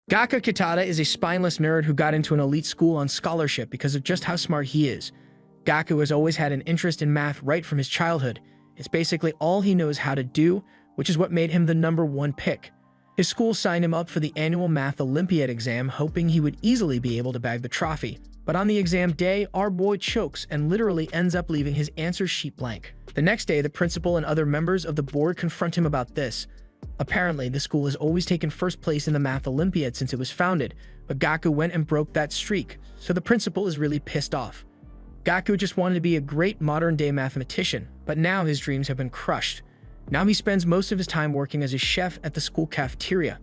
Gaku Kitada is a spineless nerd who got into an elite school on scholarship because of just how smart he is. Gaku has always had an interest in math right from his childhood. It's basically all he knows how to do, which is what made him the #1 pick. His school signed him up for the annual Math Olympiad exam, hoping he would easily be able to bag the trophy. But on the exam day, our boy chokes and literally ends up leaving his answer sheet blank. The next day, the principal and other members of the board confront him about this. Apparently, the school has always taken first place in the Math Olympiad since it was founded, but Gaku went and broke that streak, so the principal is really pissed off. Gaku just wanted to be a great modern-day mathematician, but now his dreams have been crushed. Now he spends most of his time working as a chef at the school cafeteria.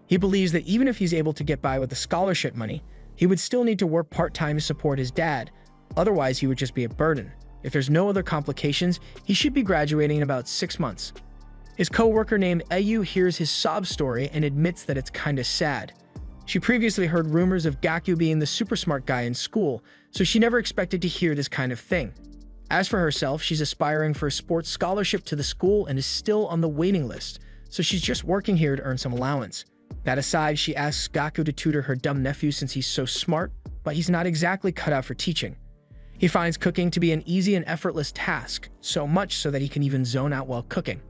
He believes that even if he's able to get by with the scholarship money, he would still need to work part-time to support his dad, otherwise he would just be a burden. If there's no other complications, he should be graduating in about 6 months. His co-worker named Ayu hears his sob story and admits that it's kinda sad. She previously heard rumors of Gaku being the super smart guy in school, so she never expected to hear this kind of thing. As for herself, she's aspiring for a sports scholarship to the school and is still on the waiting list, so she's just working here to earn some allowance. That aside, she asks Gaku to tutor her dumb nephew since he's so smart, but he's not exactly cut out for teaching. He finds cooking to be an easy and effortless task, so much so that he can even zone out while cooking.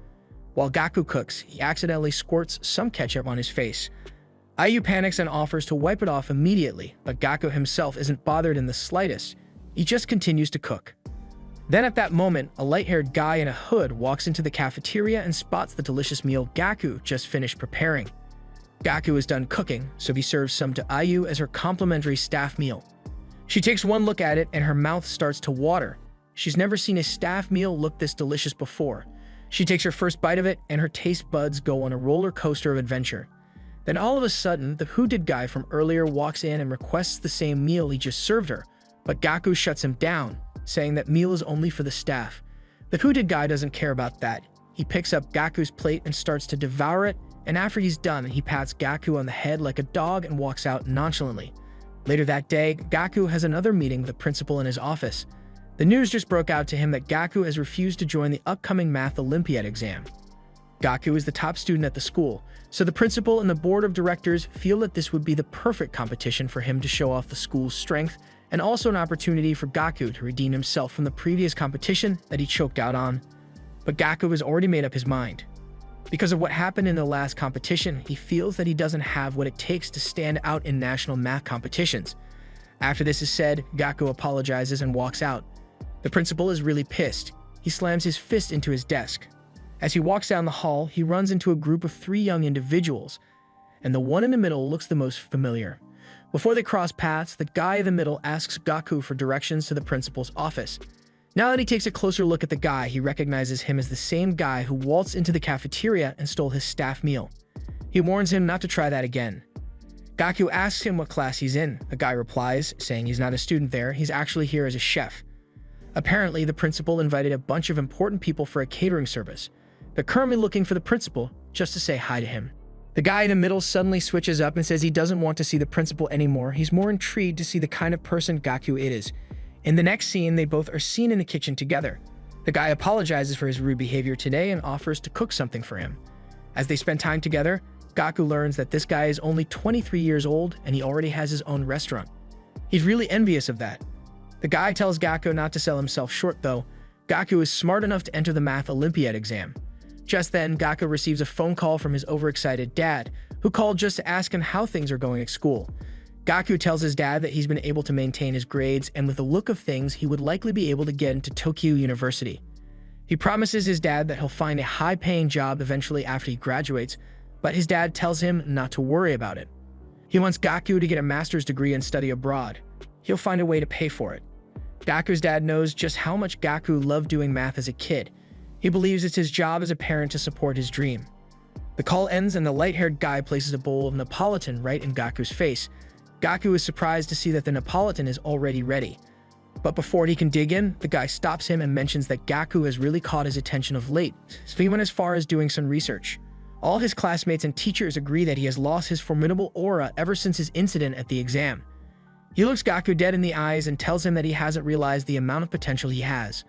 While Gaku cooks, he accidentally squirts some ketchup on his face. Ayu panics and offers to wipe it off immediately, but Gaku himself isn't bothered in the slightest. He just continues to cook. Then at that moment, a light-haired guy in a hood walks into the cafeteria and spots the delicious meal Gaku just finished preparing. Gaku is done cooking, so he serves some to Ayu as her complimentary staff meal. She takes one look at it and her mouth starts to water. She's never seen a staff meal look this delicious before. She takes her first bite of it and her taste buds go on a roller coaster of adventure. Then all of a sudden, the hooded guy from earlier walks in and requests the same meal he just served her, but Gaku shuts him down, saying that meal is only for the staff. The hooded guy doesn't care about that. He picks up Gaku's plate and starts to devour it, and after he's done, he pats Gaku on the head like a dog and walks out nonchalantly. Later that day, Gaku has another meeting with the principal in his office. The news just broke out to him that Gaku has refused to join the upcoming Math Olympiad exam. Gaku is the top student at the school, so the principal and the board of directors feel that this would be the perfect competition for him to show off the school's strength, and also an opportunity for Gaku to redeem himself from the previous competition that he choked out on. But Gaku has already made up his mind. Because of what happened in the last competition, he feels that he doesn't have what it takes to stand out in national math competitions. After this is said, Gaku apologizes and walks out. The principal is really pissed. He slams his fist into his desk. As he walks down the hall, he runs into a group of 3 young individuals, and the one in the middle looks the most familiar. Before they cross paths, the guy in the middle asks Gaku for directions to the principal's office. Now that he takes a closer look at the guy, he recognizes him as the same guy who waltzed into the cafeteria and stole his staff meal. He warns him not to try that again. Gaku asks him what class he's in. The guy replies, saying he's not a student there, he's actually here as a chef. Apparently, the principal invited a bunch of important people for a catering service. They're currently looking for the principal, just to say hi to him. The guy in the middle suddenly switches up and says he doesn't want to see the principal anymore. He's more intrigued to see the kind of person Gaku it is. In the next scene, they both are seen in the kitchen together. The guy apologizes for his rude behavior today and offers to cook something for him. As they spend time together, Gaku learns that this guy is only 23 years old and he already has his own restaurant. He's really envious of that. The guy tells Gaku not to sell himself short though. Gaku is smart enough to enter the Math Olympiad exam. Just then, Gaku receives a phone call from his overexcited dad, who called just to ask him how things are going at school. Gaku tells his dad that he's been able to maintain his grades, and with the look of things, he would likely be able to get into Tokyo University. He promises his dad that he'll find a high-paying job eventually after he graduates, but his dad tells him not to worry about it. He wants Gaku to get a master's degree and study abroad. He'll find a way to pay for it. Gaku's dad knows just how much Gaku loved doing math as a kid. He believes it's his job as a parent to support his dream. The call ends and the light-haired guy places a bowl of Neapolitan right in Gaku's face. Gaku is surprised to see that the Neapolitan is already ready. But before he can dig in, the guy stops him and mentions that Gaku has really caught his attention of late, so he went as far as doing some research. All his classmates and teachers agree that he has lost his formidable aura ever since his incident at the exam. He looks Gaku dead in the eyes and tells him that he hasn't realized the amount of potential he has.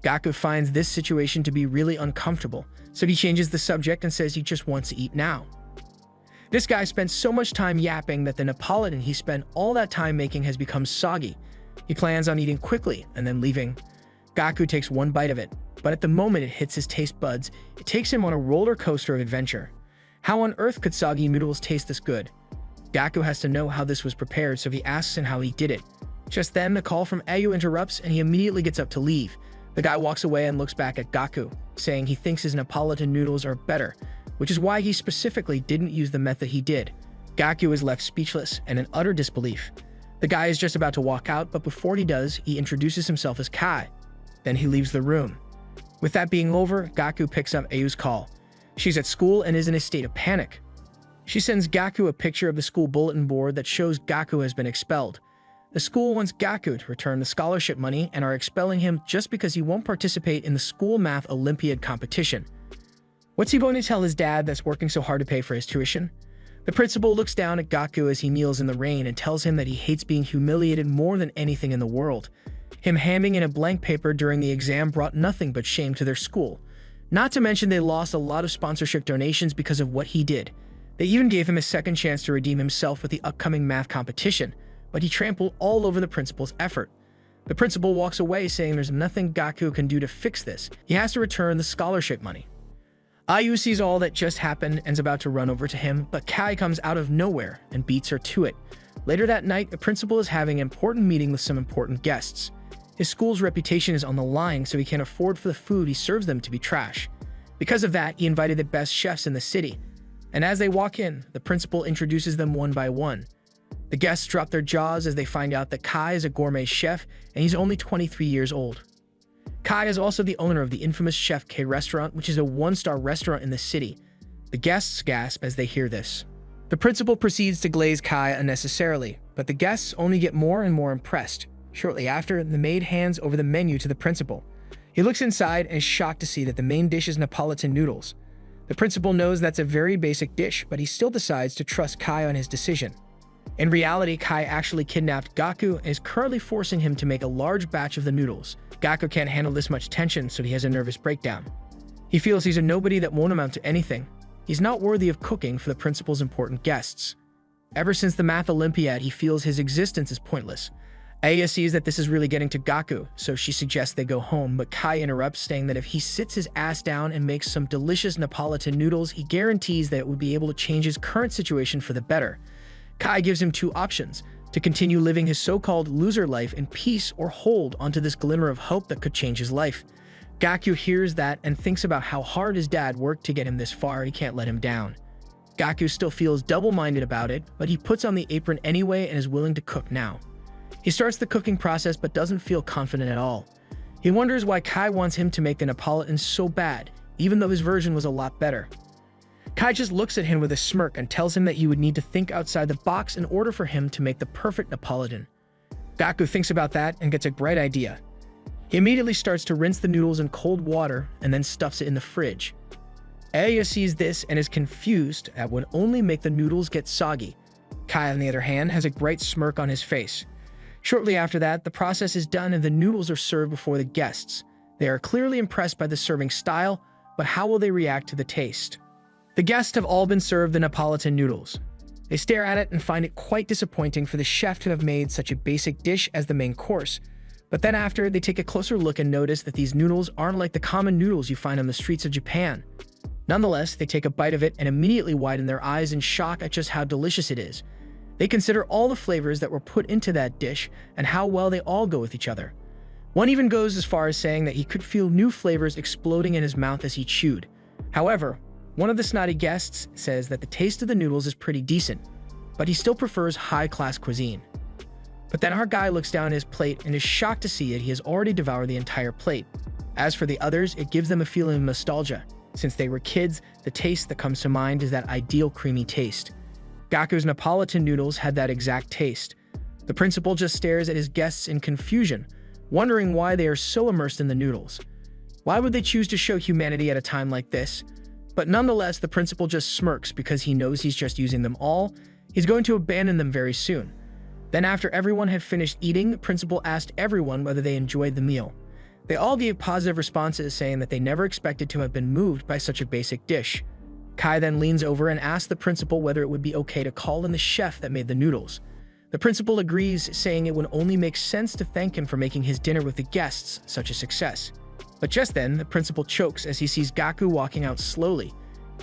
Gaku finds this situation to be really uncomfortable, so he changes the subject and says he just wants to eat now. This guy spent so much time yapping that the Neapolitan he spent all that time making has become soggy. He plans on eating quickly and then leaving. Gaku takes one bite of it, but at the moment it hits his taste buds, it takes him on a roller coaster of adventure. How on earth could soggy noodles taste this good? Gaku has to know how this was prepared, so he asks him how he did it. Just then, the call from Ayu interrupts and he immediately gets up to leave. The guy walks away and looks back at Gaku, saying he thinks his Neapolitan noodles are better, which is why he specifically didn't use the method he did. Gaku is left speechless and in utter disbelief. The guy is just about to walk out, but before he does, he introduces himself as Kai. Then he leaves the room. With that being over, Gaku picks up Ayu's call. She's at school and is in a state of panic. She sends Gaku a picture of the school bulletin board that shows Gaku has been expelled. The school wants Gaku to return the scholarship money and are expelling him just because he won't participate in the school Math Olympiad competition. What's he going to tell his dad that's working so hard to pay for his tuition? The principal looks down at Gaku as he kneels in the rain and tells him that he hates being humiliated more than anything in the world. Him handing in a blank paper during the exam brought nothing but shame to their school. Not to mention they lost a lot of sponsorship donations because of what he did. They even gave him a second chance to redeem himself with the upcoming math competition, but he trampled all over the principal's effort. The principal walks away saying there's nothing Gaku can do to fix this. He has to return the scholarship money. Ayu sees all that just happened and is about to run over to him, but Kai comes out of nowhere and beats her to it. Later that night, the principal is having an important meeting with some important guests. His school's reputation is on the line, so he can't afford for the food he serves them to be trash. Because of that, he invited the best chefs in the city. And as they walk in, the principal introduces them one by one. The guests drop their jaws as they find out that Kai is a gourmet chef and he's only 23 years old. Kai is also the owner of the infamous Chef K restaurant, which is a one-star restaurant in the city. The guests gasp as they hear this. The principal proceeds to glaze Kai unnecessarily, but the guests only get more and more impressed. Shortly after, the maid hands over the menu to the principal. He looks inside and is shocked to see that the main dish is Neapolitan noodles. The principal knows that's a very basic dish, but he still decides to trust Kai on his decision. In reality, Kai actually kidnapped Gaku and is currently forcing him to make a large batch of the noodles. Gaku can't handle this much tension, so he has a nervous breakdown. He feels he's a nobody that won't amount to anything. He's not worthy of cooking for the principal's important guests. Ever since the Math Olympiad, he feels his existence is pointless. Aya sees that this is really getting to Gaku, so she suggests they go home, but Kai interrupts, saying that if he sits his ass down and makes some delicious Neapolitan noodles, he guarantees that it would be able to change his current situation for the better. Kai gives him two options: to continue living his so-called loser life in peace or hold onto this glimmer of hope that could change his life. Gaku hears that and thinks about how hard his dad worked to get him this far. He can't let him down. Gaku still feels double-minded about it, but he puts on the apron anyway and is willing to cook now. He starts the cooking process but doesn't feel confident at all. He wonders why Kai wants him to make the Neapolitan so bad, even though his version was a lot better. Kai just looks at him with a smirk and tells him that he would need to think outside the box in order for him to make the perfect Neapolitan. Gaku thinks about that and gets a bright idea. He immediately starts to rinse the noodles in cold water and then stuffs it in the fridge. Aya sees this and is confused at would only make the noodles get soggy. Kai, on the other hand, has a bright smirk on his face. Shortly after that, the process is done and the noodles are served before the guests. They are clearly impressed by the serving style, but how will they react to the taste? The guests have all been served the Neapolitan noodles. They stare at it and find it quite disappointing for the chef to have made such a basic dish as the main course. But then after, they take a closer look and notice that these noodles aren't like the common noodles you find on the streets of Japan. Nonetheless, they take a bite of it and immediately widen their eyes in shock at just how delicious it is. They consider all the flavors that were put into that dish and how well they all go with each other. One even goes as far as saying that he could feel new flavors exploding in his mouth as he chewed. However, one of the snotty guests says that the taste of the noodles is pretty decent, but he still prefers high-class cuisine. But then our guy looks down at his plate and is shocked to see that he has already devoured the entire plate. As for the others, it gives them a feeling of nostalgia. Since they were kids, the taste that comes to mind is that ideal creamy taste. Gaku's Neapolitan noodles had that exact taste. The principal just stares at his guests in confusion, wondering why they are so immersed in the noodles. Why would they choose to show humanity at a time like this? But nonetheless, the principal just smirks because he knows he's just using them all. He's going to abandon them very soon. Then after everyone had finished eating, the principal asked everyone whether they enjoyed the meal. They all gave positive responses, saying that they never expected to have been moved by such a basic dish. Kai then leans over and asks the principal whether it would be okay to call in the chef that made the noodles. The principal agrees, saying it would only make sense to thank him for making his dinner with the guests such a success. But just then, the principal chokes as he sees Gaku walking out slowly.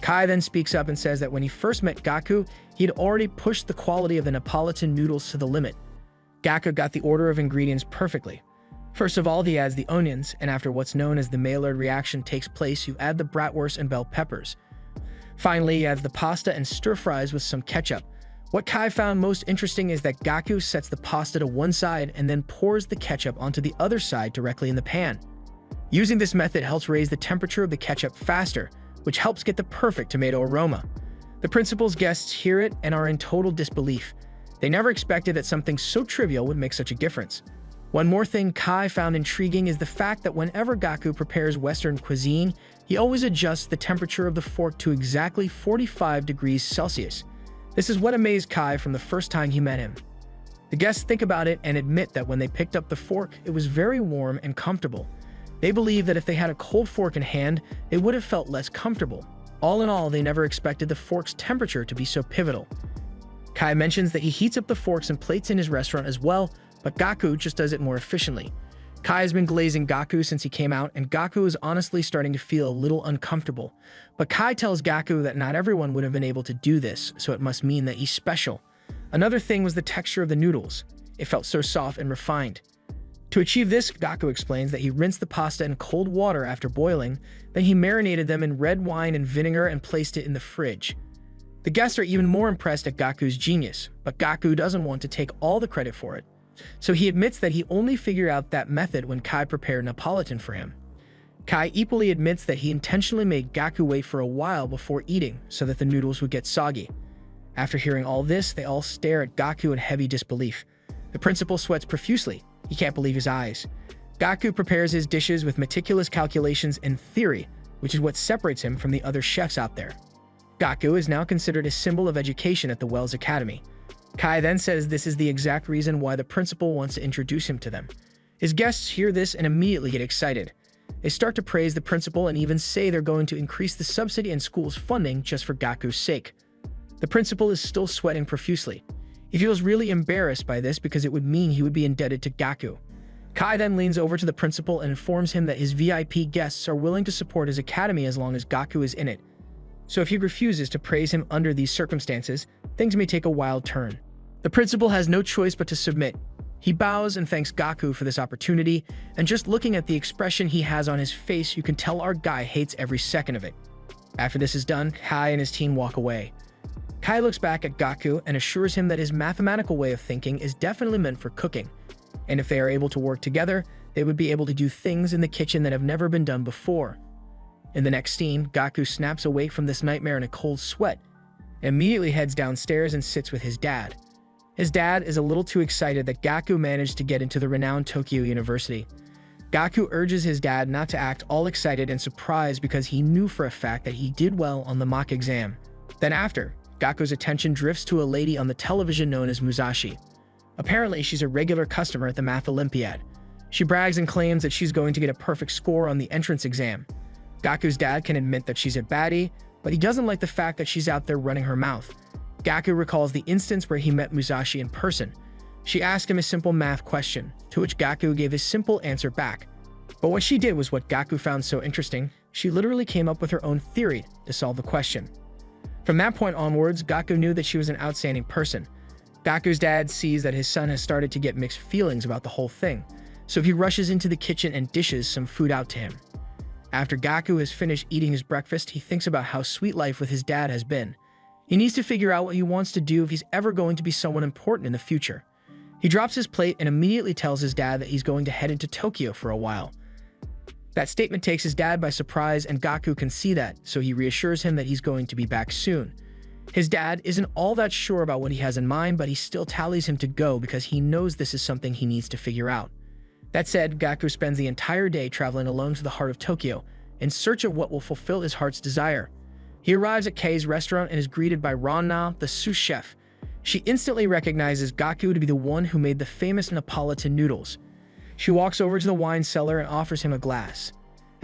Kai then speaks up and says that when he first met Gaku, he had already pushed the quality of the Neapolitan noodles to the limit. Gaku got the order of ingredients perfectly. First of all, he adds the onions, and after what's known as the Maillard reaction takes place, you add the bratwurst and bell peppers. Finally, he adds the pasta and stir-fries with some ketchup. What Kai found most interesting is that Gaku sets the pasta to one side and then pours the ketchup onto the other side directly in the pan. Using this method helps raise the temperature of the ketchup faster, which helps get the perfect tomato aroma. The principal's guests hear it and are in total disbelief. They never expected that something so trivial would make such a difference. One more thing Kai found intriguing is the fact that whenever Gaku prepares Western cuisine, he always adjusts the temperature of the fork to exactly 45 degrees Celsius. This is what amazed Kai from the first time he met him. The guests think about it and admit that when they picked up the fork, it was very warm and comfortable. They believe that if they had a cold fork in hand, they would have felt less comfortable. All in all, they never expected the fork's temperature to be so pivotal. Kai mentions that he heats up the forks and plates in his restaurant as well, but Gaku just does it more efficiently. Kai has been glazing Gaku since he came out, and Gaku is honestly starting to feel a little uncomfortable. But Kai tells Gaku that not everyone would have been able to do this, so it must mean that he's special. Another thing was the texture of the noodles. It felt so soft and refined. To achieve this, Gaku explains that he rinsed the pasta in cold water after boiling, then he marinated them in red wine and vinegar and placed it in the fridge. The guests are even more impressed at Gaku's genius, but Gaku doesn't want to take all the credit for it. So he admits that he only figured out that method when Kai prepared Neapolitan for him. Kai equally admits that he intentionally made Gaku wait for a while before eating so that the noodles would get soggy. After hearing all this, they all stare at Gaku in heavy disbelief. The principal sweats profusely. He can't believe his eyes. Gaku prepares his dishes with meticulous calculations and theory, which is what separates him from the other chefs out there. Gaku is now considered a symbol of education at the Wells Academy. Kai then says this is the exact reason why the principal wants to introduce him to them. His guests hear this and immediately get excited. They start to praise the principal and even say they're going to increase the subsidy and school's funding just for Gaku's sake. The principal is still sweating profusely. He feels really embarrassed by this because it would mean he would be indebted to Gaku. Kai then leans over to the principal and informs him that his VIP guests are willing to support his academy as long as Gaku is in it. So if he refuses to praise him under these circumstances, things may take a wild turn. The principal has no choice but to submit. He bows and thanks Gaku for this opportunity, and just looking at the expression he has on his face, you can tell our guy hates every second of it. After this is done, Kai and his team walk away. Kai looks back at Gaku and assures him that his mathematical way of thinking is definitely meant for cooking, and if they are able to work together, they would be able to do things in the kitchen that have never been done before. In the next scene, Gaku snaps awake from this nightmare in a cold sweat, and immediately heads downstairs and sits with his dad. His dad is a little too excited that Gaku managed to get into the renowned Tokyo University. Gaku urges his dad not to act all excited and surprised because he knew for a fact that he did well on the mock exam. Then after, Gaku's attention drifts to a lady on the television known as Musashi. Apparently, she's a regular customer at the Math Olympiad. She brags and claims that she's going to get a perfect score on the entrance exam. Gaku's dad can admit that she's a baddie, but he doesn't like the fact that she's out there running her mouth. Gaku recalls the instance where he met Musashi in person. She asked him a simple math question, to which Gaku gave a simple answer back. But what she did was what Gaku found so interesting. She literally came up with her own theory to solve the question. From that point onwards, Gaku knew that she was an outstanding person. Gaku's dad sees that his son has started to get mixed feelings about the whole thing, so he rushes into the kitchen and dishes some food out to him. After Gaku has finished eating his breakfast, he thinks about how sweet life with his dad has been. He needs to figure out what he wants to do if he's ever going to be someone important in the future. He drops his plate and immediately tells his dad that he's going to head into Tokyo for a while. That statement takes his dad by surprise, and Gaku can see that, so he reassures him that he's going to be back soon. His dad isn't all that sure about what he has in mind, but he still tallies him to go because he knows this is something he needs to figure out. That said, Gaku spends the entire day traveling alone to the heart of Tokyo, in search of what will fulfill his heart's desire. He arrives at Kei's restaurant and is greeted by Rana, the sous chef. She instantly recognizes Gaku to be the one who made the famous Neapolitan noodles. She walks over to the wine cellar and offers him a glass.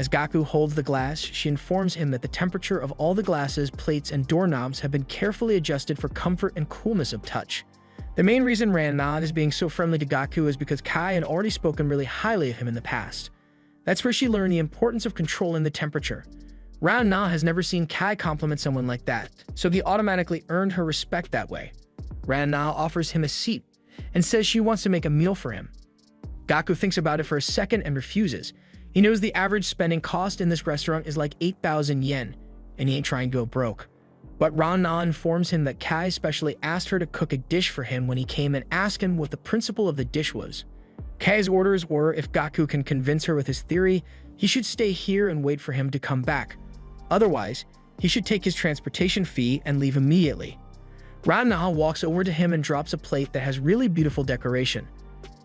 As Gaku holds the glass, she informs him that the temperature of all the glasses, plates, and doorknobs have been carefully adjusted for comfort and coolness of touch. The main reason Ranna is being so friendly to Gaku is because Kai had already spoken really highly of him in the past. That's where she learned the importance of controlling the temperature. Ranna has never seen Kai compliment someone like that, so he automatically earned her respect that way. Ranna offers him a seat and says she wants to make a meal for him. Gaku thinks about it for a second and refuses. He knows the average spending cost in this restaurant is like 8,000 yen, and he ain't trying to go broke. But Ranna informs him that Kai specially asked her to cook a dish for him when he came and asked him what the principle of the dish was. Kai's orders were if Gaku can convince her with his theory, he should stay here and wait for him to come back. Otherwise, he should take his transportation fee and leave immediately. Ranna walks over to him and drops a plate that has really beautiful decoration.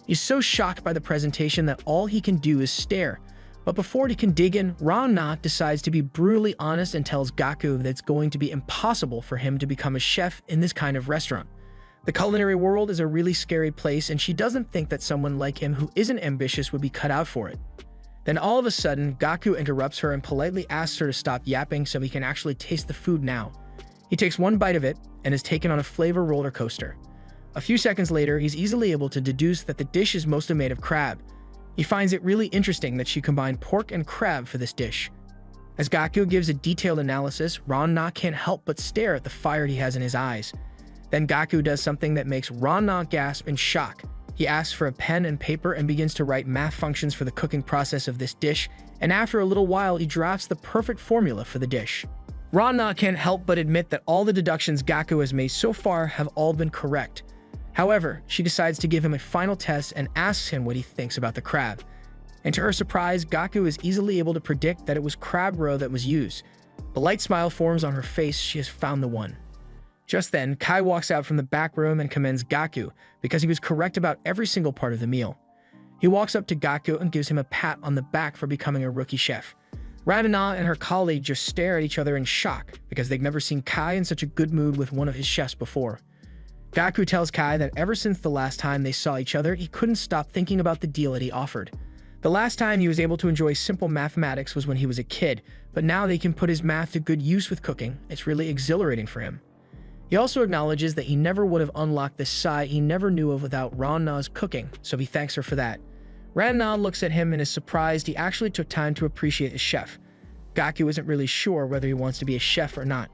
He's so shocked by the presentation that all he can do is stare. But before he can dig in, Ranna decides to be brutally honest and tells Gaku that it's going to be impossible for him to become a chef in this kind of restaurant. The culinary world is a really scary place, and she doesn't think that someone like him who isn't ambitious would be cut out for it. Then all of a sudden, Gaku interrupts her and politely asks her to stop yapping so he can actually taste the food now. He takes one bite of it and is taken on a flavor roller coaster. A few seconds later, he's easily able to deduce that the dish is mostly made of crab. He finds it really interesting that she combined pork and crab for this dish. As Gaku gives a detailed analysis, Ranna can't help but stare at the fire he has in his eyes. Then Gaku does something that makes Ranna gasp in shock. He asks for a pen and paper and begins to write math functions for the cooking process of this dish, and after a little while he drafts the perfect formula for the dish. Ranna can't help but admit that all the deductions Gaku has made so far have all been correct. However, she decides to give him a final test and asks him what he thinks about the crab. And to her surprise, Gaku is easily able to predict that it was crab roe that was used. A light smile forms on her face. She has found the one. Just then, Kai walks out from the back room and commends Gaku because he was correct about every single part of the meal. He walks up to Gaku and gives him a pat on the back for becoming a rookie chef. Ranna and her colleague just stare at each other in shock because they've never seen Kai in such a good mood with one of his chefs before. Gaku tells Kai that ever since the last time they saw each other, he couldn't stop thinking about the deal that he offered. The last time he was able to enjoy simple mathematics was when he was a kid, but now they can put his math to good use with cooking. It's really exhilarating for him. He also acknowledges that he never would have unlocked this side he never knew of without Ranna's cooking, so he thanks her for that. Ranna looks at him and is surprised he actually took time to appreciate his chef. Gaku isn't really sure whether he wants to be a chef or not.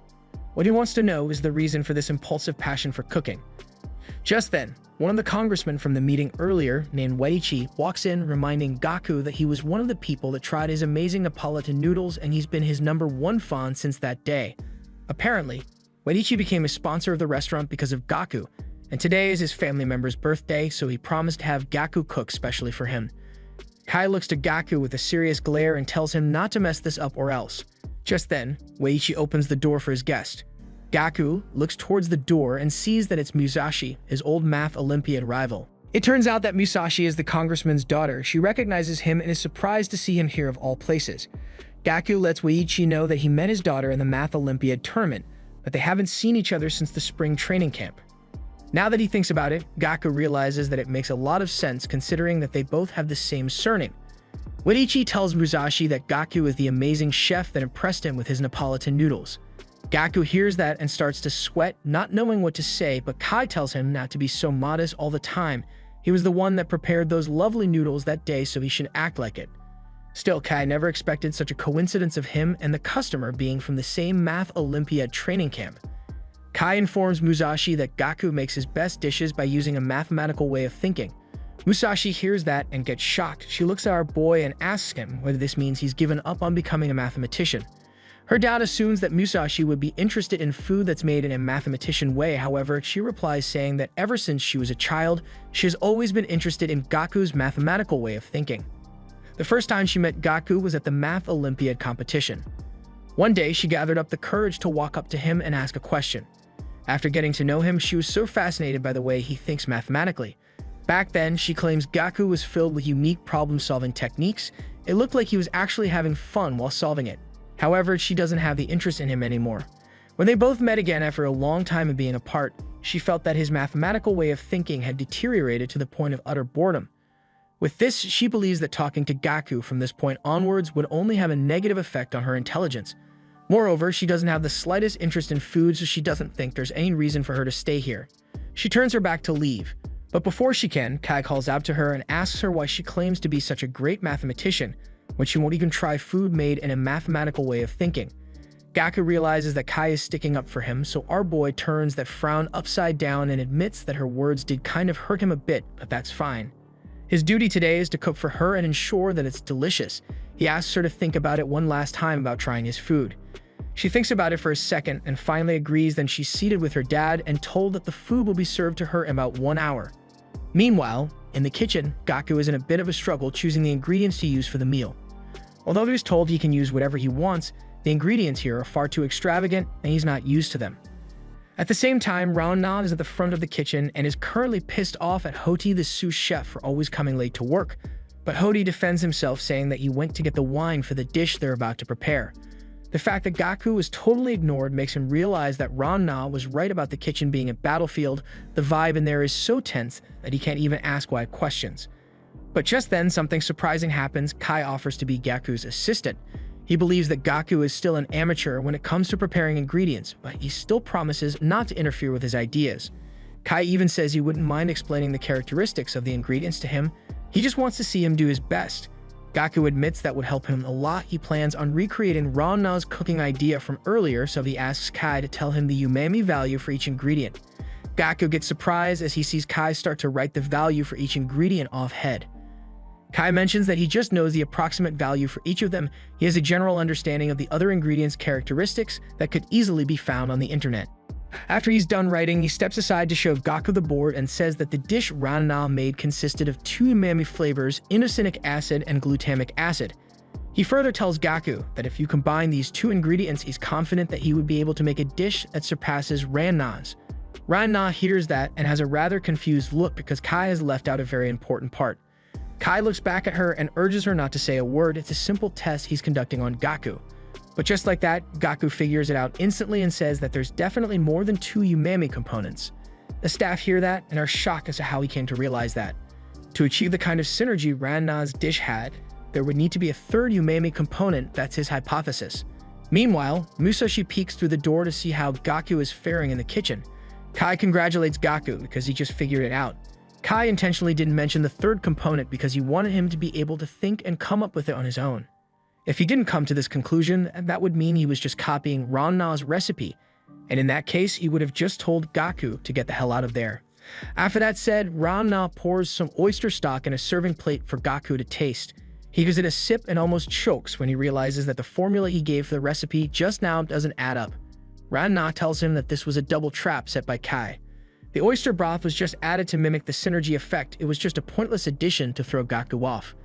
What he wants to know is the reason for this impulsive passion for cooking. Just then, one of the congressmen from the meeting earlier, named Weiichi, walks in reminding Gaku that he was one of the people that tried his amazing Neapolitan noodles and he's been his #1 fan since that day. Apparently, Weiichi became a sponsor of the restaurant because of Gaku, and today is his family member's birthday, so he promised to have Gaku cook specially for him. Kai looks to Gaku with a serious glare and tells him not to mess this up or else. Just then, Weiichi opens the door for his guest. Gaku looks towards the door and sees that it's Musashi, his old Math Olympiad rival. It turns out that Musashi is the congressman's daughter. She recognizes him and is surprised to see him here of all places. Gaku lets Weiichi know that he met his daughter in the Math Olympiad tournament, but they haven't seen each other since the spring training camp. Now that he thinks about it, Gaku realizes that it makes a lot of sense considering that they both have the same surname. Weiichi tells Musashi that Gaku is the amazing chef that impressed him with his Neapolitan noodles. Gaku hears that and starts to sweat, not knowing what to say, but Kai tells him not to be so modest all the time. He was the one that prepared those lovely noodles that day, so he should act like it. Still, Kai never expected such a coincidence of him and the customer being from the same Math Olympiad training camp. Kai informs Musashi that Gaku makes his best dishes by using a mathematical way of thinking. Musashi hears that and gets shocked. She looks at our boy and asks him whether this means he's given up on becoming a mathematician. Her dad assumes that Musashi would be interested in food that's made in a mathematician way. However, she replies saying that ever since she was a child, she has always been interested in Gaku's mathematical way of thinking. The first time she met Gaku was at the Math Olympiad competition. One day, she gathered up the courage to walk up to him and ask a question. After getting to know him, she was so fascinated by the way he thinks mathematically. Back then, she claims Gaku was filled with unique problem-solving techniques. It looked like he was actually having fun while solving it. However, she doesn't have the interest in him anymore. When they both met again after a long time of being apart, she felt that his mathematical way of thinking had deteriorated to the point of utter boredom. With this, she believes that talking to Gaku from this point onwards would only have a negative effect on her intelligence. Moreover, she doesn't have the slightest interest in food, so she doesn't think there's any reason for her to stay here. She turns her back to leave. But before she can, Kai calls out to her and asks her why she claims to be such a great mathematician when she won't even try food made in a mathematical way of thinking. Gaku realizes that Kai is sticking up for him, so our boy turns that frown upside down and admits that her words did kind of hurt him a bit, but that's fine. His duty today is to cook for her and ensure that it's delicious. He asks her to think about it one last time about trying his food. She thinks about it for a second and finally agrees. Then she's seated with her dad and told that the food will be served to her in about 1 hour. Meanwhile, in the kitchen, Gaku is in a bit of a struggle choosing the ingredients to use for the meal. Although he's told he can use whatever he wants, the ingredients here are far too extravagant and he's not used to them. At the same time, Rana is at the front of the kitchen and is currently pissed off at Hoti, the sous chef, for always coming late to work. But Hoti defends himself, saying that he went to get the wine for the dish they're about to prepare. The fact that Gaku was totally ignored makes him realize that Rana was right about the kitchen being a battlefield. The vibe in there is so tense that he can't even ask why questions. But just then, something surprising happens. Kai offers to be Gaku's assistant. He believes that Gaku is still an amateur when it comes to preparing ingredients, but he still promises not to interfere with his ideas. Kai even says he wouldn't mind explaining the characteristics of the ingredients to him. He just wants to see him do his best. Gaku admits that would help him a lot. He plans on recreating Rana's cooking idea from earlier, so he asks Kai to tell him the umami value for each ingredient. Gaku gets surprised as he sees Kai start to write the value for each ingredient off head. Kai mentions that he just knows the approximate value for each of them. He has a general understanding of the other ingredients' characteristics that could easily be found on the internet. After he's done writing, he steps aside to show Gaku the board and says that the dish Rana made consisted of 2 umami flavors, inosinic acid and glutamic acid. He further tells Gaku that if you combine these 2 ingredients, he's confident that he would be able to make a dish that surpasses Rana's. Rana hears that and has a rather confused look because Kai has left out a very important part. Kai looks back at her and urges her not to say a word. It's a simple test he's conducting on Gaku. But just like that, Gaku figures it out instantly and says that there's definitely more than 2 umami components. The staff hear that and are shocked as to how he came to realize that. To achieve the kind of synergy Rana's dish had, there would need to be a 3rd umami component. That's his hypothesis. Meanwhile, Musashi peeks through the door to see how Gaku is faring in the kitchen. Kai congratulates Gaku because he just figured it out. Kai intentionally didn't mention the 3rd component because he wanted him to be able to think and come up with it on his own. If he didn't come to this conclusion, that would mean he was just copying Rana's recipe, and in that case, he would have just told Gaku to get the hell out of there. After that said, Rana pours some oyster stock in a serving plate for Gaku to taste. He gives it a sip and almost chokes when he realizes that the formula he gave for the recipe just now doesn't add up. Rana tells him that this was a double trap set by Kai. The oyster broth was just added to mimic the synergy effect. It was just a pointless addition to throw Gaku off.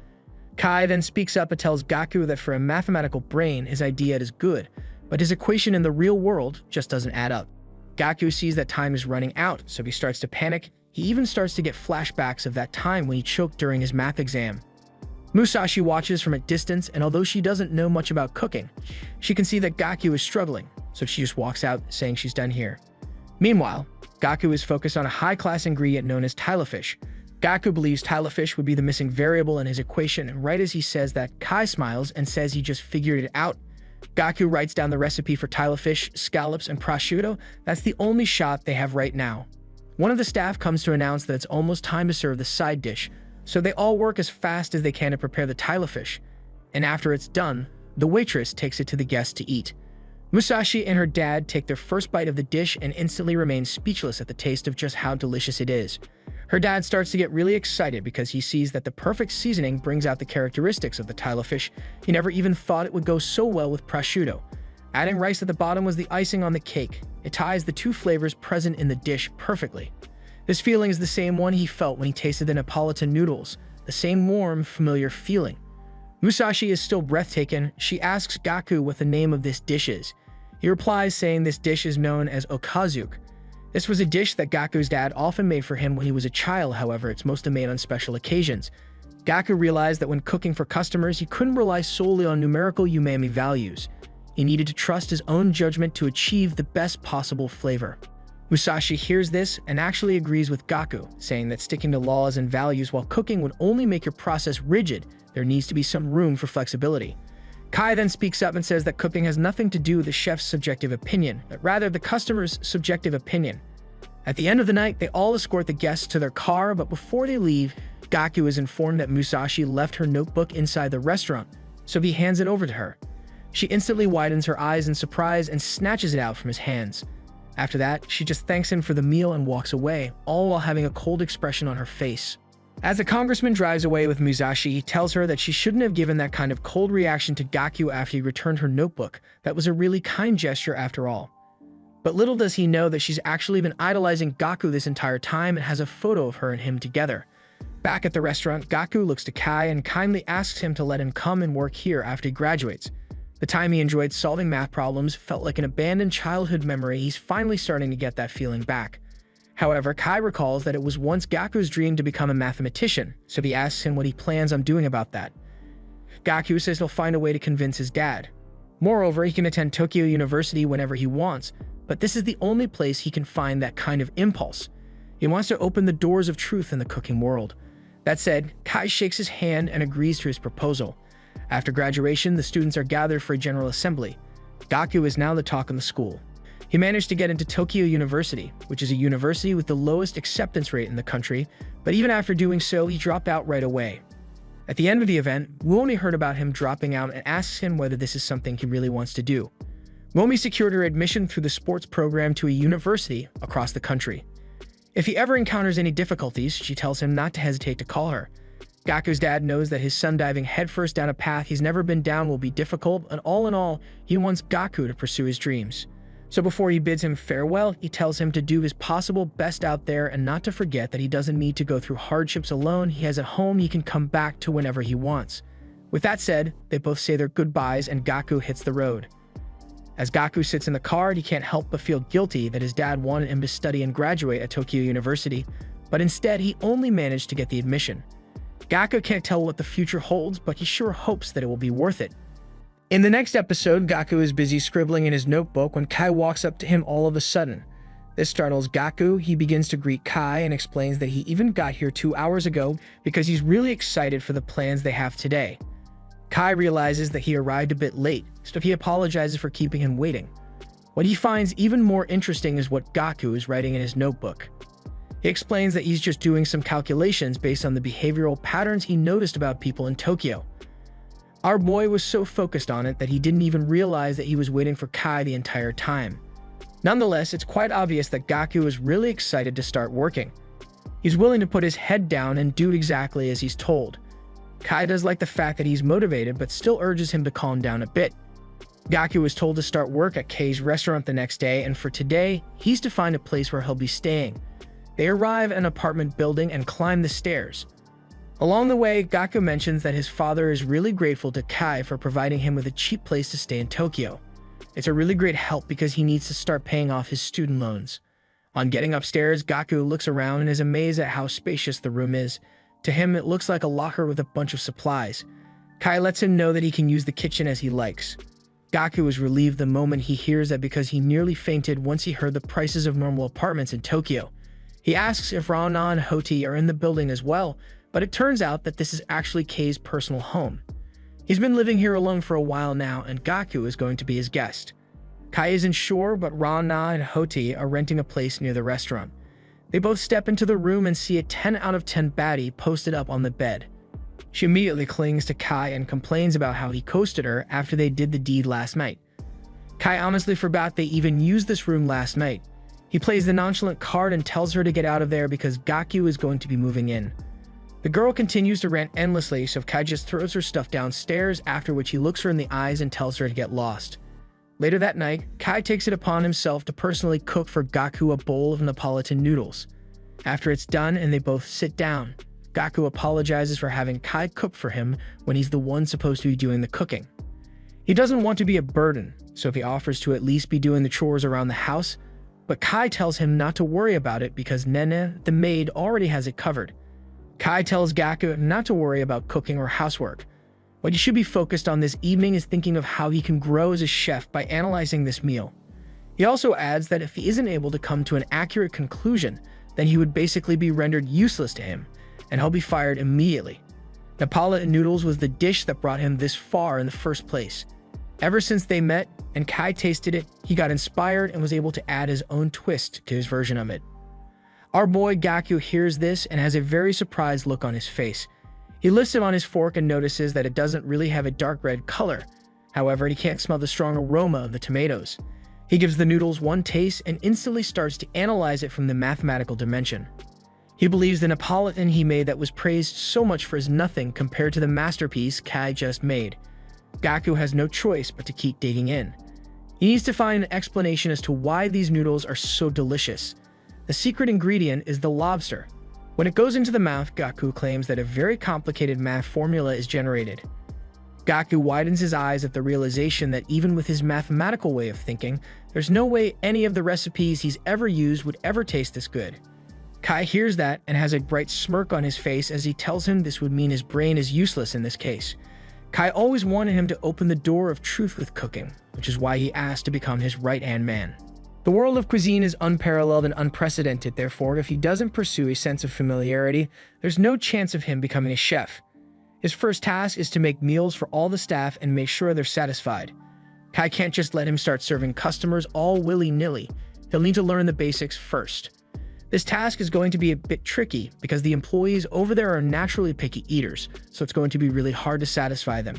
Kai then speaks up and tells Gaku that for a mathematical brain, his idea is good, but his equation in the real world just doesn't add up. Gaku sees that time is running out, so he starts to panic. He even starts to get flashbacks of that time when he choked during his math exam. Musashi watches from a distance, and although she doesn't know much about cooking, she can see that Gaku is struggling, so she just walks out saying she's done here. Meanwhile, Gaku is focused on a high-class ingredient known as tilafish. Gaku believes tilafish would be the missing variable in his equation, and right as he says that, Kai smiles and says he just figured it out. Gaku writes down the recipe for tilafish, scallops, and prosciutto. That's the only shot they have right now. One of the staff comes to announce that it's almost time to serve the side dish, so they all work as fast as they can to prepare the tilafish. And after it's done, the waitress takes it to the guests to eat. Musashi and her dad take their first bite of the dish and instantly remain speechless at the taste of just how delicious it is. Her dad starts to get really excited because he sees that the perfect seasoning brings out the characteristics of the tilafish. He never even thought it would go so well with prosciutto. Adding rice at the bottom was the icing on the cake. It ties the 2 flavors present in the dish perfectly. This feeling is the same one he felt when he tasted the Neapolitan noodles, the same warm, familiar feeling. Musashi is still breathtaking. She asks Gaku what the name of this dish is. He replies saying this dish is known as okazuke. This was a dish that Gaku's dad often made for him when he was a child. However, it's mostly made on special occasions. Gaku realized that when cooking for customers, he couldn't rely solely on numerical umami values. He needed to trust his own judgment to achieve the best possible flavor. Musashi hears this and actually agrees with Gaku, saying that sticking to laws and values while cooking would only make your process rigid. There needs to be some room for flexibility. Kai then speaks up and says that cooking has nothing to do with the chef's subjective opinion, but rather the customer's subjective opinion. At the end of the night, they all escort the guests to their car, but before they leave, Gaku is informed that Musashi left her notebook inside the restaurant, so he hands it over to her. She instantly widens her eyes in surprise and snatches it out from his hands. After that, she just thanks him for the meal and walks away, all while having a cold expression on her face. As the congressman drives away with Musashi, he tells her that she shouldn't have given that kind of cold reaction to Gaku after he returned her notebook. That was a really kind gesture after all. But little does he know that she's actually been idolizing Gaku this entire time and has a photo of her and him together. Back at the restaurant, Gaku looks to Kai and kindly asks him to let him come and work here after he graduates. The time he enjoyed solving math problems felt like an abandoned childhood memory. He's finally starting to get that feeling back. However, Kai recalls that it was once Gaku's dream to become a mathematician, so he asks him what he plans on doing about that. Gaku says he'll find a way to convince his dad. Moreover, he can attend Tokyo University whenever he wants, but this is the only place he can find that kind of impulse. He wants to open the doors of truth in the cooking world. That said, Kai shakes his hand and agrees to his proposal. After graduation, the students are gathered for a general assembly. Gaku is now the talk in the school. He managed to get into Tokyo University, which is a university with the lowest acceptance rate in the country, but even after doing so, he dropped out right away. At the end of the event, Muomi heard about him dropping out and asks him whether this is something he really wants to do. Muomi secured her admission through the sports program to a university across the country. If he ever encounters any difficulties, she tells him not to hesitate to call her. Gaku's dad knows that his son diving headfirst down a path he's never been down will be difficult, and all in all, he wants Gaku to pursue his dreams. So before he bids him farewell, he tells him to do his possible best out there and not to forget that he doesn't need to go through hardships alone. He has a home he can come back to whenever he wants. With that said, they both say their goodbyes and Gaku hits the road. As Gaku sits in the car, he can't help but feel guilty that his dad wanted him to study and graduate at Tokyo University, but instead he only managed to get the admission. Gaku can't tell what the future holds, but he sure hopes that it will be worth it. In the next episode, Gaku is busy scribbling in his notebook when Kai walks up to him all of a sudden. This startles Gaku. He begins to greet Kai and explains that he even got here 2 hours ago because he's really excited for the plans they have today. Kai realizes that he arrived a bit late, so he apologizes for keeping him waiting. What he finds even more interesting is what Gaku is writing in his notebook. He explains that he's just doing some calculations based on the behavioral patterns he noticed about people in Tokyo. Our boy was so focused on it that he didn't even realize that he was waiting for Kai the entire time. Nonetheless, it's quite obvious that Gaku is really excited to start working. He's willing to put his head down and do exactly as he's told. Kai does like the fact that he's motivated, but still urges him to calm down a bit. Gaku is told to start work at Kei's restaurant the next day, and for today, he's to find a place where he'll be staying. They arrive at an apartment building and climb the stairs. Along the way, Gaku mentions that his father is really grateful to Kai for providing him with a cheap place to stay in Tokyo. It's a really great help because he needs to start paying off his student loans. On getting upstairs, Gaku looks around and is amazed at how spacious the room is. To him, it looks like a locker with a bunch of supplies. Kai lets him know that he can use the kitchen as he likes. Gaku is relieved the moment he hears that because he nearly fainted once he heard the prices of normal apartments in Tokyo. He asks if Rana and Hoti are in the building as well, but it turns out that this is actually Kei's personal home. He's been living here alone for a while now, and Gaku is going to be his guest. Kai isn't sure, but Rana and Hoti are renting a place near the restaurant. They both step into the room and see a 10 out of 10 baddie posted up on the bed. She immediately clings to Kai and complains about how he coasted her after they did the deed last night. Kai honestly forgot they even used this room last night. He plays the nonchalant card and tells her to get out of there because Gaku is going to be moving in. The girl continues to rant endlessly, so Kai just throws her stuff downstairs, after which he looks her in the eyes and tells her to get lost. Later that night, Kai takes it upon himself to personally cook for Gaku a bowl of Neapolitan noodles. After it's done and they both sit down, Gaku apologizes for having Kai cook for him when he's the one supposed to be doing the cooking. He doesn't want to be a burden, so he offers to at least be doing the chores around the house, but Kai tells him not to worry about it because Nene, the maid, already has it covered. Kai tells Gaku not to worry about cooking or housework. What he should be focused on this evening is thinking of how he can grow as a chef by analyzing this meal. He also adds that if he isn't able to come to an accurate conclusion, then he would basically be rendered useless to him, and he'll be fired immediately. Neapolitan noodles was the dish that brought him this far in the first place. Ever since they met and Kai tasted it, he got inspired and was able to add his own twist to his version of it. Our boy Gaku hears this and has a very surprised look on his face. He lifts it on his fork and notices that it doesn't really have a dark red color. However, he can't smell the strong aroma of the tomatoes. He gives the noodles one taste and instantly starts to analyze it from the mathematical dimension. He believes the Neapolitan he made that was praised so much for is nothing compared to the masterpiece Kai just made. Gaku has no choice but to keep digging in. He needs to find an explanation as to why these noodles are so delicious. The secret ingredient is the lobster. When it goes into the mouth, Gaku claims that a very complicated math formula is generated. Gaku widens his eyes at the realization that even with his mathematical way of thinking, there's no way any of the recipes he's ever used would ever taste this good. Kai hears that and has a bright smirk on his face as he tells him this would mean his brain is useless in this case. Kai always wanted him to open the door of truth with cooking, which is why he asked to become his right-hand man. The world of cuisine is unparalleled and unprecedented, therefore, if he doesn't pursue a sense of familiarity, there's no chance of him becoming a chef. His first task is to make meals for all the staff and make sure they're satisfied. Kai can't just let him start serving customers all willy-nilly. He'll need to learn the basics first. This task is going to be a bit tricky because the employees over there are naturally picky eaters, so it's going to be really hard to satisfy them.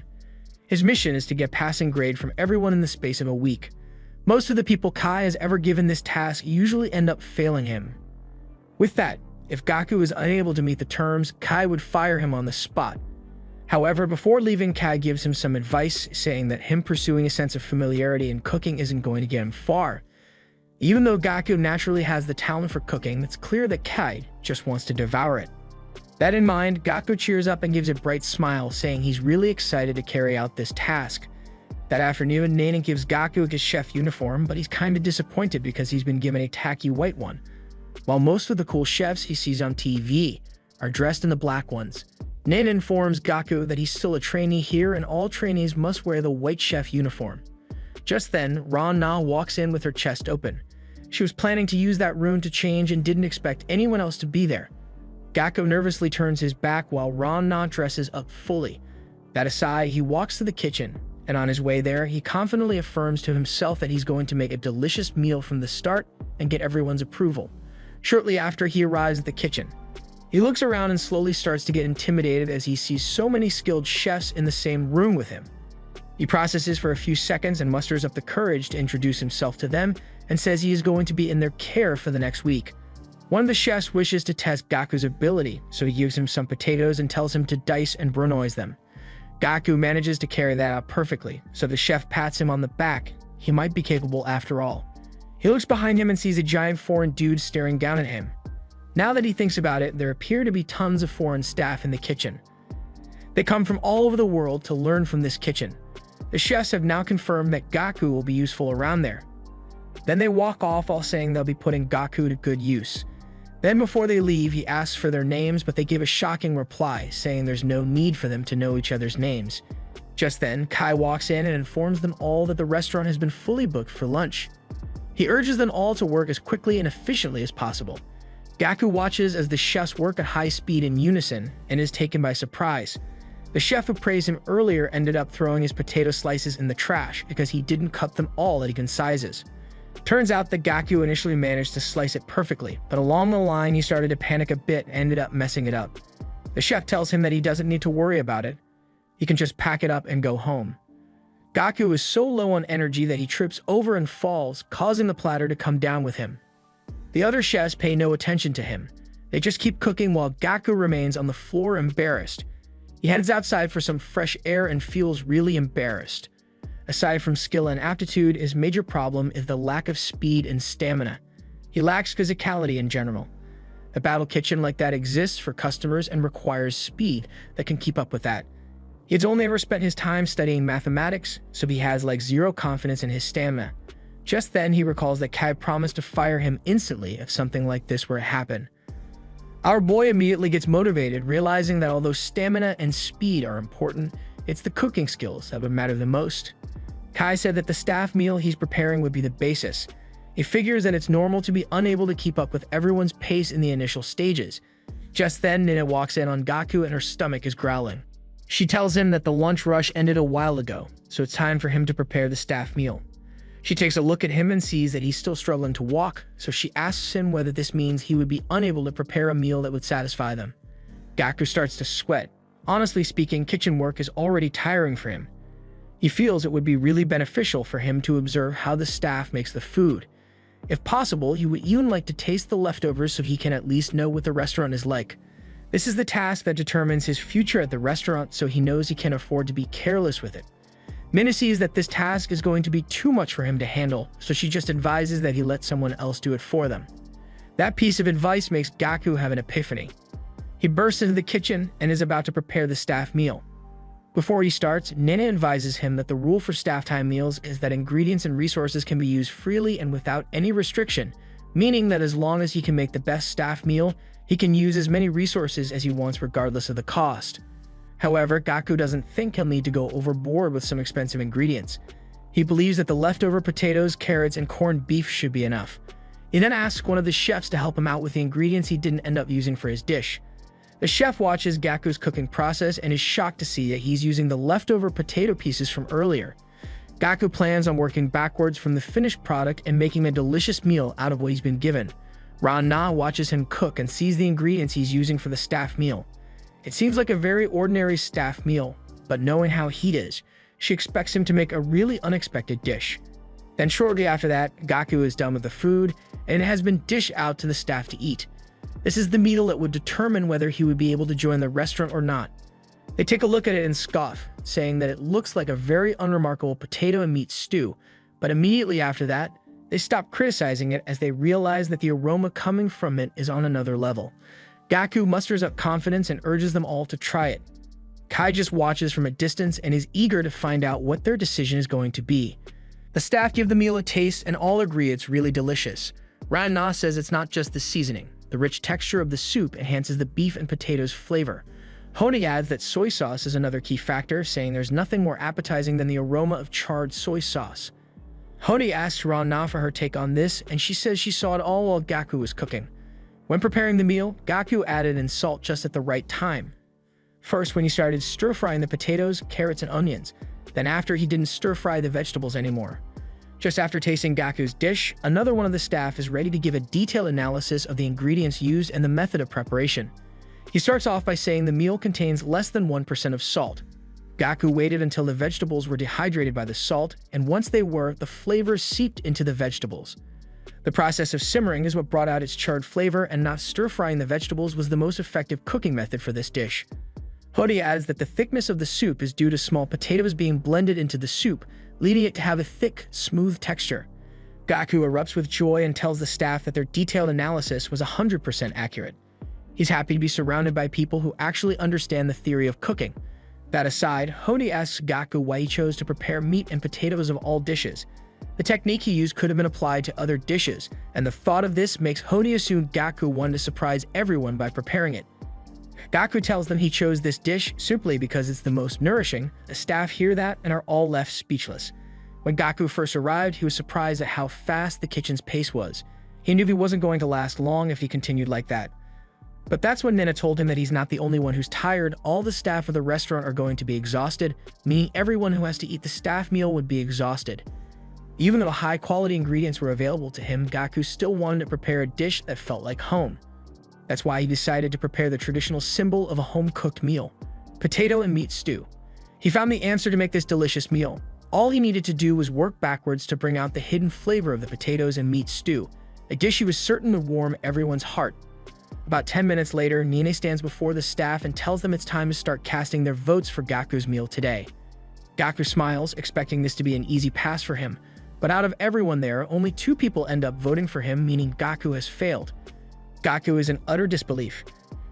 His mission is to get passing grade from everyone in the space of a week. Most of the people Kai has ever given this task usually end up failing him. With that, if Gaku is unable to meet the terms, Kai would fire him on the spot. However, before leaving, Kai gives him some advice, saying that him pursuing a sense of familiarity in cooking isn't going to get him far. Even though Gaku naturally has the talent for cooking, it's clear that Kai just wants to devour it. That in mind, Gaku cheers up and gives a bright smile, saying he's really excited to carry out this task. That afternoon, Nanan gives Gaku his chef uniform, but he's kinda disappointed because he's been given a tacky white one, while most of the cool chefs he sees on TV are dressed in the black ones. Nanan informs Gaku that he's still a trainee here and all trainees must wear the white chef uniform. Just then, Ran-na walks in with her chest open. She was planning to use that room to change and didn't expect anyone else to be there. Gaku nervously turns his back while Ran-na dresses up fully. That aside, he walks to the kitchen, and on his way there, he confidently affirms to himself that he's going to make a delicious meal from the start and get everyone's approval. Shortly after, he arrives at the kitchen. He looks around and slowly starts to get intimidated as he sees so many skilled chefs in the same room with him. He processes for a few seconds and musters up the courage to introduce himself to them and says he is going to be in their care for the next week. One of the chefs wishes to test Gaku's ability, so he gives him some potatoes and tells him to dice and brunoise them. Gaku manages to carry that out perfectly, so the chef pats him on the back. He might be capable after all. He looks behind him and sees a giant foreign dude staring down at him. Now that he thinks about it, there appear to be tons of foreign staff in the kitchen. They come from all over the world to learn from this kitchen. The chefs have now confirmed that Gaku will be useful around there. Then they walk off while saying they'll be putting Gaku to good use. Then before they leave, he asks for their names, but they give a shocking reply, saying there's no need for them to know each other's names. Just then, Kai walks in and informs them all that the restaurant has been fully booked for lunch. He urges them all to work as quickly and efficiently as possible. Gaku watches as the chefs work at high speed in unison and is taken by surprise. The chef who praised him earlier ended up throwing his potato slices in the trash because he didn't cut them all at even sizes. Turns out that Gaku initially managed to slice it perfectly, but along the line he started to panic a bit and ended up messing it up. The chef tells him that he doesn't need to worry about it. He can just pack it up and go home. Gaku is so low on energy that he trips over and falls, causing the platter to come down with him. The other chefs pay no attention to him. They just keep cooking while Gaku remains on the floor embarrassed. He heads outside for some fresh air and feels really embarrassed. Aside from skill and aptitude, his major problem is the lack of speed and stamina. He lacks physicality in general. A battle kitchen like that exists for customers and requires speed that can keep up with that. He has only ever spent his time studying mathematics, so he has like zero confidence in his stamina. Just then, he recalls that Kai promised to fire him instantly if something like this were to happen. Our boy immediately gets motivated, realizing that although stamina and speed are important, it's the cooking skills that would matter the most. Kai said that the staff meal he's preparing would be the basis. He figures that it's normal to be unable to keep up with everyone's pace in the initial stages. Just then, Nina walks in on Gaku and her stomach is growling. She tells him that the lunch rush ended a while ago, so it's time for him to prepare the staff meal. She takes a look at him and sees that he's still struggling to walk, so she asks him whether this means he would be unable to prepare a meal that would satisfy them. Gaku starts to sweat. Honestly speaking, kitchen work is already tiring for him. He feels it would be really beneficial for him to observe how the staff makes the food. If possible, he would even like to taste the leftovers so he can at least know what the restaurant is like. This is the task that determines his future at the restaurant, so he knows he can't afford to be careless with it. Mina sees that this task is going to be too much for him to handle, so she just advises that he let someone else do it for them. That piece of advice makes Gaku have an epiphany. He bursts into the kitchen and is about to prepare the staff meal. Before he starts, Nina advises him that the rule for staff time meals is that ingredients and resources can be used freely and without any restriction, meaning that as long as he can make the best staff meal, he can use as many resources as he wants regardless of the cost. However, Gaku doesn't think he'll need to go overboard with some expensive ingredients. He believes that the leftover potatoes, carrots, and corned beef should be enough. He then asks one of the chefs to help him out with the ingredients he didn't end up using for his dish. The chef watches Gaku's cooking process and is shocked to see that he's using the leftover potato pieces from earlier. Gaku plans on working backwards from the finished product and making a delicious meal out of what he's been given. Ran-na watches him cook and sees the ingredients he's using for the staff meal. It seems like a very ordinary staff meal, but knowing how he is, she expects him to make a really unexpected dish. Then shortly after that, Gaku is done with the food and it has been dished out to the staff to eat. This is the meal that would determine whether he would be able to join the restaurant or not. They take a look at it and scoff, saying that it looks like a very unremarkable potato and meat stew, but immediately after that, they stop criticizing it as they realize that the aroma coming from it is on another level. Gaku musters up confidence and urges them all to try it. Kai just watches from a distance and is eager to find out what their decision is going to be. The staff give the meal a taste and all agree it's really delicious. Ran-na says it's not just the seasoning. The rich texture of the soup enhances the beef and potatoes flavor. Honi adds that soy sauce is another key factor, saying there's nothing more appetizing than the aroma of charred soy sauce. Honi asks Ran-na for her take on this, and she says she saw it all while Gaku was cooking. When preparing the meal, Gaku added in salt just at the right time. First, when he started stir-frying the potatoes, carrots, and onions. Then after, he didn't stir-fry the vegetables anymore. Just after tasting Gaku's dish, another one of the staff is ready to give a detailed analysis of the ingredients used and the method of preparation. He starts off by saying the meal contains less than 1% of salt. Gaku waited until the vegetables were dehydrated by the salt, and once they were, the flavor seeped into the vegetables. The process of simmering is what brought out its charred flavor, and not stir-frying the vegetables was the most effective cooking method for this dish. Hodi adds that the thickness of the soup is due to small potatoes being blended into the soup, leading it to have a thick, smooth texture. Gaku erupts with joy and tells the staff that their detailed analysis was 100% accurate. He's happy to be surrounded by people who actually understand the theory of cooking. That aside, Hodi asks Gaku why he chose to prepare meat and potatoes of all dishes. The technique he used could have been applied to other dishes, and the thought of this makes Hodi assume Gaku wanted to surprise everyone by preparing it. Gaku tells them he chose this dish simply because it's the most nourishing. The staff hear that and are all left speechless. When Gaku first arrived, he was surprised at how fast the kitchen's pace was. He knew he wasn't going to last long if he continued like that. But that's when Nina told him that he's not the only one who's tired. All the staff of the restaurant are going to be exhausted, meaning everyone who has to eat the staff meal would be exhausted. Even though high-quality ingredients were available to him, Gaku still wanted to prepare a dish that felt like home. That's why he decided to prepare the traditional symbol of a home-cooked meal, potato and meat stew. He found the answer to make this delicious meal. All he needed to do was work backwards to bring out the hidden flavor of the potatoes and meat stew, a dish he was certain would warm everyone's heart. About 10 minutes later, Nina stands before the staff and tells them it's time to start casting their votes for Gaku's meal today. Gaku smiles, expecting this to be an easy pass for him, but out of everyone there, only 2 people end up voting for him, meaning Gaku has failed. Gaku is in utter disbelief.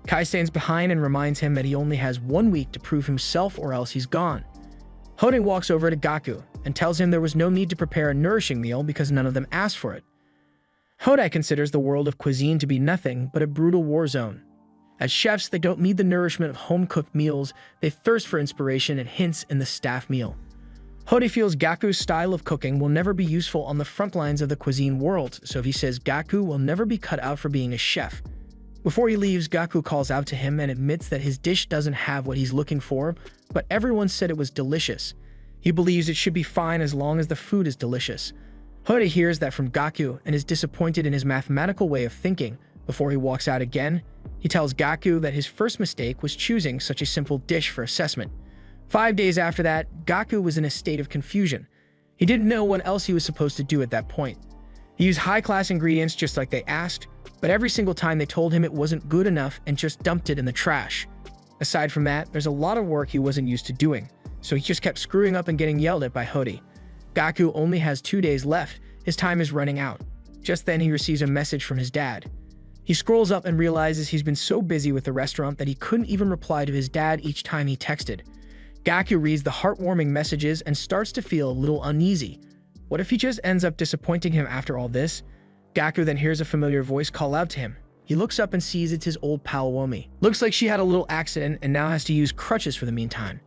Kai stands behind and reminds him that he only has 1 week to prove himself or else he's gone. Hodi walks over to Gaku and tells him there was no need to prepare a nourishing meal because none of them asked for it. Hodi considers the world of cuisine to be nothing but a brutal war zone. As chefs, they don't need the nourishment of home-cooked meals, they thirst for inspiration and hints in the staff meal. Hody feels Gaku's style of cooking will never be useful on the front lines of the cuisine world, so he says Gaku will never be cut out for being a chef. Before he leaves, Gaku calls out to him and admits that his dish doesn't have what he's looking for, but everyone said it was delicious. He believes it should be fine as long as the food is delicious. Hody hears that from Gaku and is disappointed in his mathematical way of thinking. Before he walks out again, he tells Gaku that his first mistake was choosing such a simple dish for assessment. 5 days after that, Gaku was in a state of confusion. He didn't know what else he was supposed to do at that point. He used high-class ingredients just like they asked, but every single time they told him it wasn't good enough and just dumped it in the trash. Aside from that, there's a lot of work he wasn't used to doing, so he just kept screwing up and getting yelled at by Hody. Gaku only has 2 days left. His time is running out. Just then he receives a message from his dad. He scrolls up and realizes he's been so busy with the restaurant that he couldn't even reply to his dad each time he texted. Gaku reads the heartwarming messages and starts to feel a little uneasy. What if he just ends up disappointing him after all this? Gaku then hears a familiar voice call out to him. He looks up and sees it's his old pal Womi. Looks like she had a little accident and now has to use crutches for the meantime.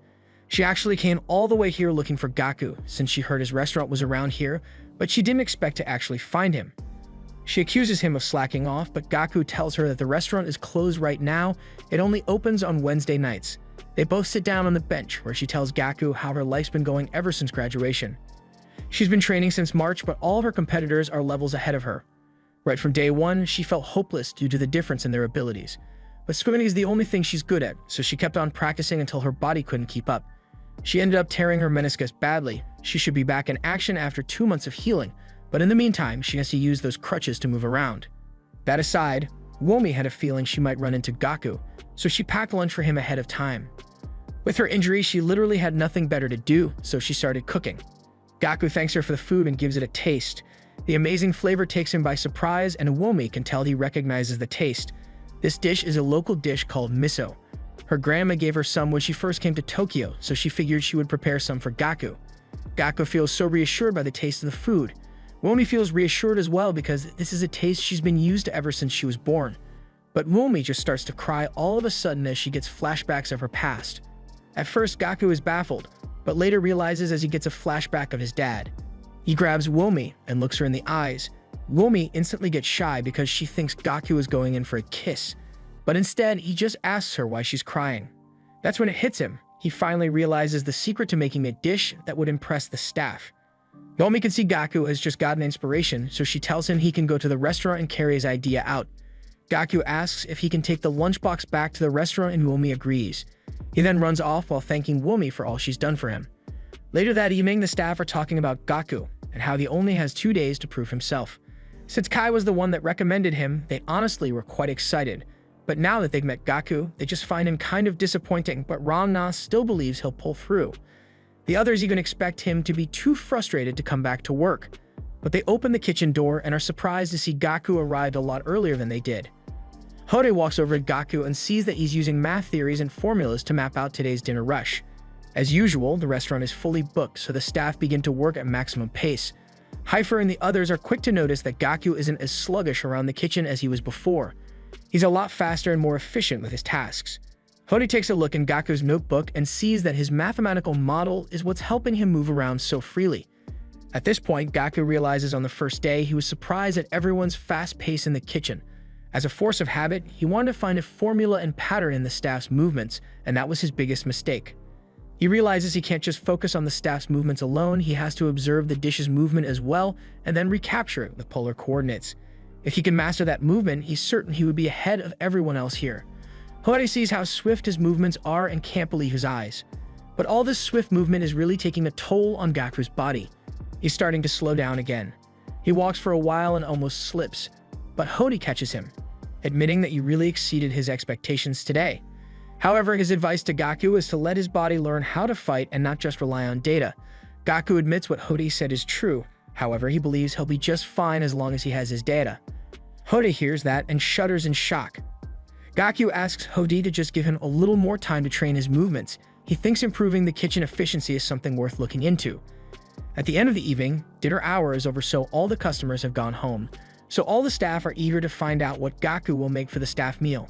She actually came all the way here looking for Gaku since she heard his restaurant was around here, but she didn't expect to actually find him. She accuses him of slacking off, but Gaku tells her that the restaurant is closed right now. It only opens on Wednesday nights. They both sit down on the bench where she tells Gaku how her life's been going ever since graduation. She's been training since March, but all of her competitors are levels ahead of her. Right from day one, she felt hopeless due to the difference in their abilities. But swimming is the only thing she's good at, so she kept on practicing until her body couldn't keep up. She ended up tearing her meniscus badly. She should be back in action after 2 months of healing, but in the meantime, she has to use those crutches to move around. That aside, Womi had a feeling she might run into Gaku, so she packed lunch for him ahead of time. With her injury, she literally had nothing better to do, so she started cooking. Gaku thanks her for the food and gives it a taste. The amazing flavor takes him by surprise, and Womi can tell he recognizes the taste. This dish is a local dish called miso. Her grandma gave her some when she first came to Tokyo, so she figured she would prepare some for Gaku. Gaku feels so reassured by the taste of the food. Womi feels reassured as well because this is a taste she's been used to ever since she was born. But Womi just starts to cry all of a sudden as she gets flashbacks of her past. At first, Gaku is baffled, but later realizes as he gets a flashback of his dad. He grabs Womi and looks her in the eyes. Womi instantly gets shy because she thinks Gaku is going in for a kiss. But instead, he just asks her why she's crying. That's when it hits him. He finally realizes the secret to making a dish that would impress the staff. Womi can see Gaku has just gotten inspiration, so she tells him he can go to the restaurant and carry his idea out. Gaku asks if he can take the lunchbox back to the restaurant and Womi agrees. He then runs off while thanking Womi for all she's done for him. Later that evening, the staff are talking about Gaku and how he only has 2 days to prove himself. Since Kai was the one that recommended him, they honestly were quite excited. But now that they've met Gaku, they just find him kind of disappointing, but Ramna still believes he'll pull through. The others even expect him to be too frustrated to come back to work. But they open the kitchen door and are surprised to see Gaku arrived a lot earlier than they did. Hode walks over to Gaku and sees that he's using math theories and formulas to map out today's dinner rush. As usual, the restaurant is fully booked, so the staff begin to work at maximum pace. Heifer and the others are quick to notice that Gaku isn't as sluggish around the kitchen as he was before. He's a lot faster and more efficient with his tasks. Hode takes a look in Gaku's notebook and sees that his mathematical model is what's helping him move around so freely. At this point, Gaku realizes on the first day he was surprised at everyone's fast pace in the kitchen. As a force of habit, he wanted to find a formula and pattern in the staff's movements, and that was his biggest mistake. He realizes he can't just focus on the staff's movements alone, he has to observe the dish's movement as well, and then recapture it with polar coordinates. If he can master that movement, he's certain he would be ahead of everyone else here. Hode sees how swift his movements are and can't believe his eyes. But all this swift movement is really taking a toll on Gaku's body. He's starting to slow down again. He walks for a while and almost slips, but Hode catches him, admitting that he really exceeded his expectations today. However, his advice to Gaku is to let his body learn how to fight and not just rely on data. Gaku admits what Hode said is true. However, he believes he'll be just fine as long as he has his data. Hode hears that and shudders in shock. Gaku asks Hode to just give him a little more time to train his movements. He thinks improving the kitchen efficiency is something worth looking into. At the end of the evening, dinner hour is over, so all the customers have gone home. So all the staff are eager to find out what Gaku will make for the staff meal.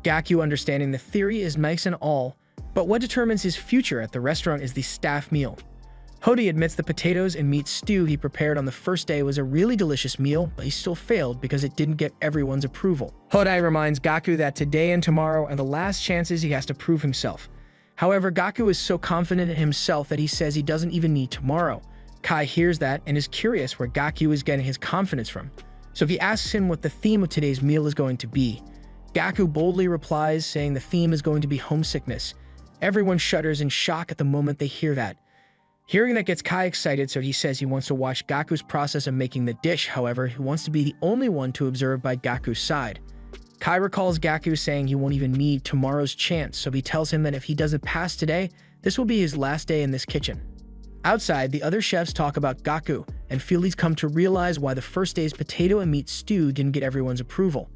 Gaku, understanding the theory, is nice and all, but what determines his future at the restaurant is the staff meal. Hody admits the potatoes and meat stew he prepared on the first day was a really delicious meal, but he still failed because it didn't get everyone's approval. Hody reminds Gaku that today and tomorrow are the last chances he has to prove himself. However, Gaku is so confident in himself that he says he doesn't even need tomorrow. Kai hears that and is curious where Gaku is getting his confidence from. So he asks him what the theme of today's meal is going to be. Gaku boldly replies, saying the theme is going to be homesickness. Everyone shudders in shock at the moment they hear that. Hearing that gets Kai excited, so he says he wants to watch Gaku's process of making the dish. However, he wants to be the only one to observe by Gaku's side. Kai recalls Gaku saying he won't even need tomorrow's chance, so he tells him that if he doesn't pass today, this will be his last day in this kitchen. Outside, the other chefs talk about Gaku, and feel he's come to realize why the first day's potato and meat stew didn't get everyone's approval.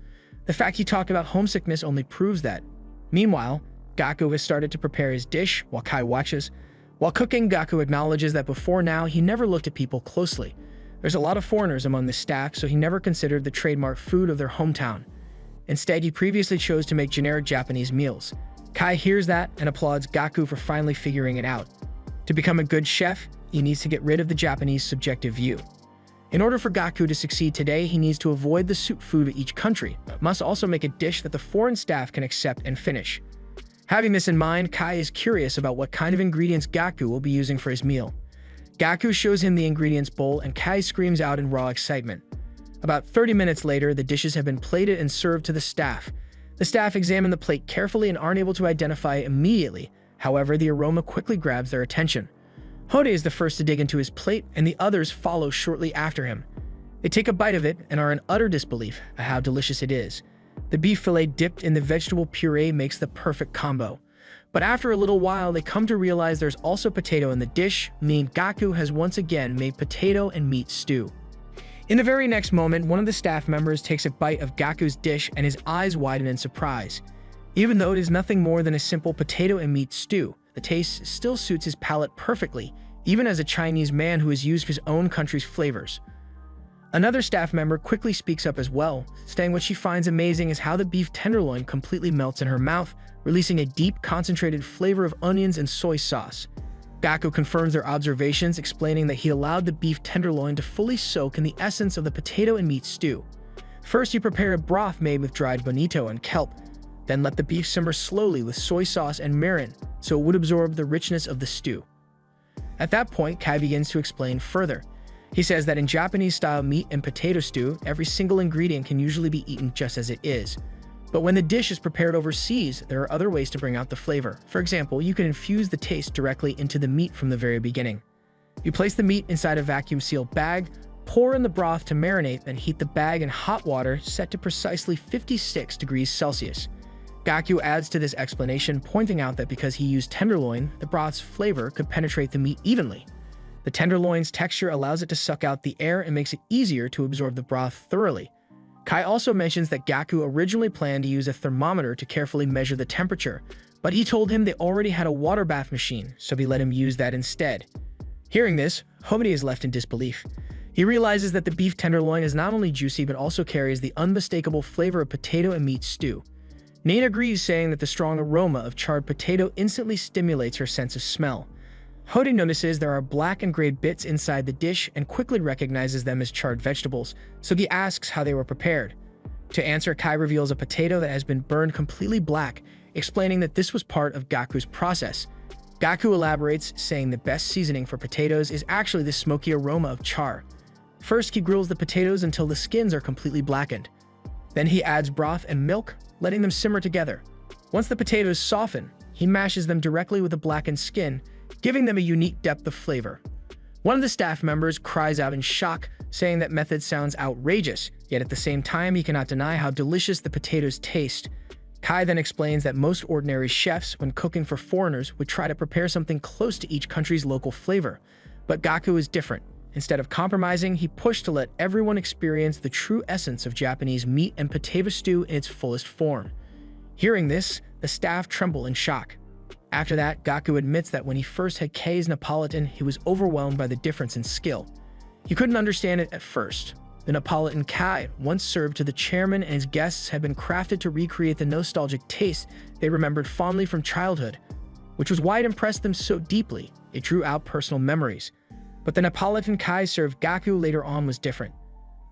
The fact he talked about homesickness only proves that. Meanwhile, Gaku has started to prepare his dish while Kai watches. While cooking, Gaku acknowledges that before now he never looked at people closely. There's a lot of foreigners among the staff, so he never considered the trademark food of their hometown. Instead, he previously chose to make generic Japanese meals. Kai hears that and applauds Gaku for finally figuring it out. To become a good chef, he needs to get rid of the Japanese subjective view. In order for Gaku to succeed today, he needs to avoid the soup food of each country, but must also make a dish that the foreign staff can accept and finish. Having this in mind, Kai is curious about what kind of ingredients Gaku will be using for his meal. Gaku shows him the ingredients bowl and Kai screams out in raw excitement. About 30 minutes later, the dishes have been plated and served to the staff. The staff examine the plate carefully and aren't able to identify it immediately. However, the aroma quickly grabs their attention. Hody is the first to dig into his plate, and the others follow shortly after him. They take a bite of it and are in utter disbelief at how delicious it is. The beef fillet dipped in the vegetable puree makes the perfect combo. But after a little while, they come to realize there's also potato in the dish, meaning Gaku has once again made potato and meat stew. In the very next moment, one of the staff members takes a bite of Gaku's dish and his eyes widen in surprise. Even though it is nothing more than a simple potato and meat stew, the taste still suits his palate perfectly, even as a Chinese man who has used his own country's flavors. Another staff member quickly speaks up as well, saying what she finds amazing is how the beef tenderloin completely melts in her mouth, releasing a deep, concentrated flavor of onions and soy sauce. Gaku confirms their observations, explaining that he allowed the beef tenderloin to fully soak in the essence of the potato and meat stew. First, he prepared a broth made with dried bonito and kelp, then let the beef simmer slowly with soy sauce and mirin, so it would absorb the richness of the stew. At that point, Kai begins to explain further. He says that in Japanese-style meat and potato stew, every single ingredient can usually be eaten just as it is. But when the dish is prepared overseas, there are other ways to bring out the flavor. For example, you can infuse the taste directly into the meat from the very beginning. You place the meat inside a vacuum-sealed bag, pour in the broth to marinate, then heat the bag in hot water set to precisely 56 degrees Celsius. Gaku adds to this explanation, pointing out that because he used tenderloin, the broth's flavor could penetrate the meat evenly. The tenderloin's texture allows it to suck out the air and makes it easier to absorb the broth thoroughly. Kai also mentions that Gaku originally planned to use a thermometer to carefully measure the temperature, but he told him they already had a water bath machine, so he let him use that instead. Hearing this, Hody is left in disbelief. He realizes that the beef tenderloin is not only juicy but also carries the unmistakable flavor of potato and meat stew. Nate agrees, saying that the strong aroma of charred potato instantly stimulates her sense of smell. Hody notices there are black and gray bits inside the dish and quickly recognizes them as charred vegetables, so he asks how they were prepared. To answer, Kai reveals a potato that has been burned completely black, explaining that this was part of Gaku's process. Gaku elaborates, saying the best seasoning for potatoes is actually the smoky aroma of char. First, he grills the potatoes until the skins are completely blackened. Then he adds broth and milk, letting them simmer together. Once the potatoes soften, he mashes them directly with the blackened skin, giving them a unique depth of flavor. One of the staff members cries out in shock, saying that method sounds outrageous, yet at the same time he cannot deny how delicious the potatoes taste. Kai then explains that most ordinary chefs, when cooking for foreigners, would try to prepare something close to each country's local flavor. But Gaku is different. Instead of compromising, he pushed to let everyone experience the true essence of Japanese meat and potato stew in its fullest form. Hearing this, the staff tremble in shock. After that, Gaku admits that when he first had Kei's Napolitan, he was overwhelmed by the difference in skill. He couldn't understand it at first. The Napolitan Kai, once served to the chairman and his guests, had been crafted to recreate the nostalgic taste they remembered fondly from childhood. which was why it impressed them so deeply. It drew out personal memories. But the Neapolitan Kai served Gaku later on was different.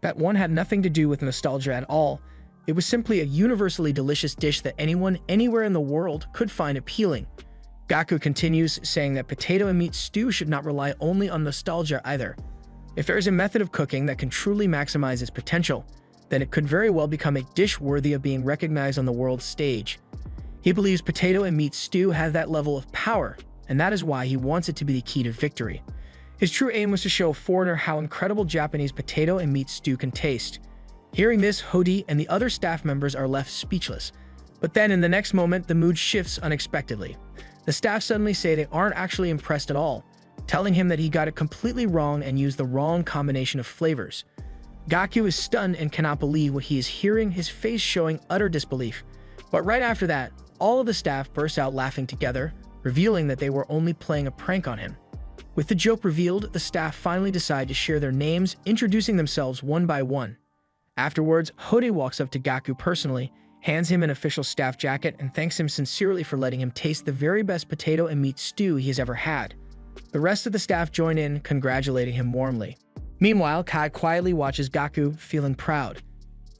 That one had nothing to do with nostalgia at all. It was simply a universally delicious dish that anyone, anywhere in the world could find appealing. Gaku continues, saying that potato and meat stew should not rely only on nostalgia either. If there is a method of cooking that can truly maximize its potential, then it could very well become a dish worthy of being recognized on the world stage. He believes potato and meat stew have that level of power, and that is why he wants it to be the key to victory. His true aim was to show a foreigner how incredible Japanese potato and meat stew can taste. Hearing this, Hodi and the other staff members are left speechless. But then in the next moment, the mood shifts unexpectedly. The staff suddenly say they aren't actually impressed at all, telling him that he got it completely wrong and used the wrong combination of flavors. Gaku is stunned and cannot believe what he is hearing, his face showing utter disbelief. But right after that, all of the staff burst out laughing together, revealing that they were only playing a prank on him. With the joke revealed, the staff finally decide to share their names, introducing themselves one by one. Afterwards, Hode walks up to Gaku personally, hands him an official staff jacket, and thanks him sincerely for letting him taste the very best potato and meat stew he has ever had. The rest of the staff join in, congratulating him warmly. Meanwhile, Kai quietly watches Gaku, feeling proud.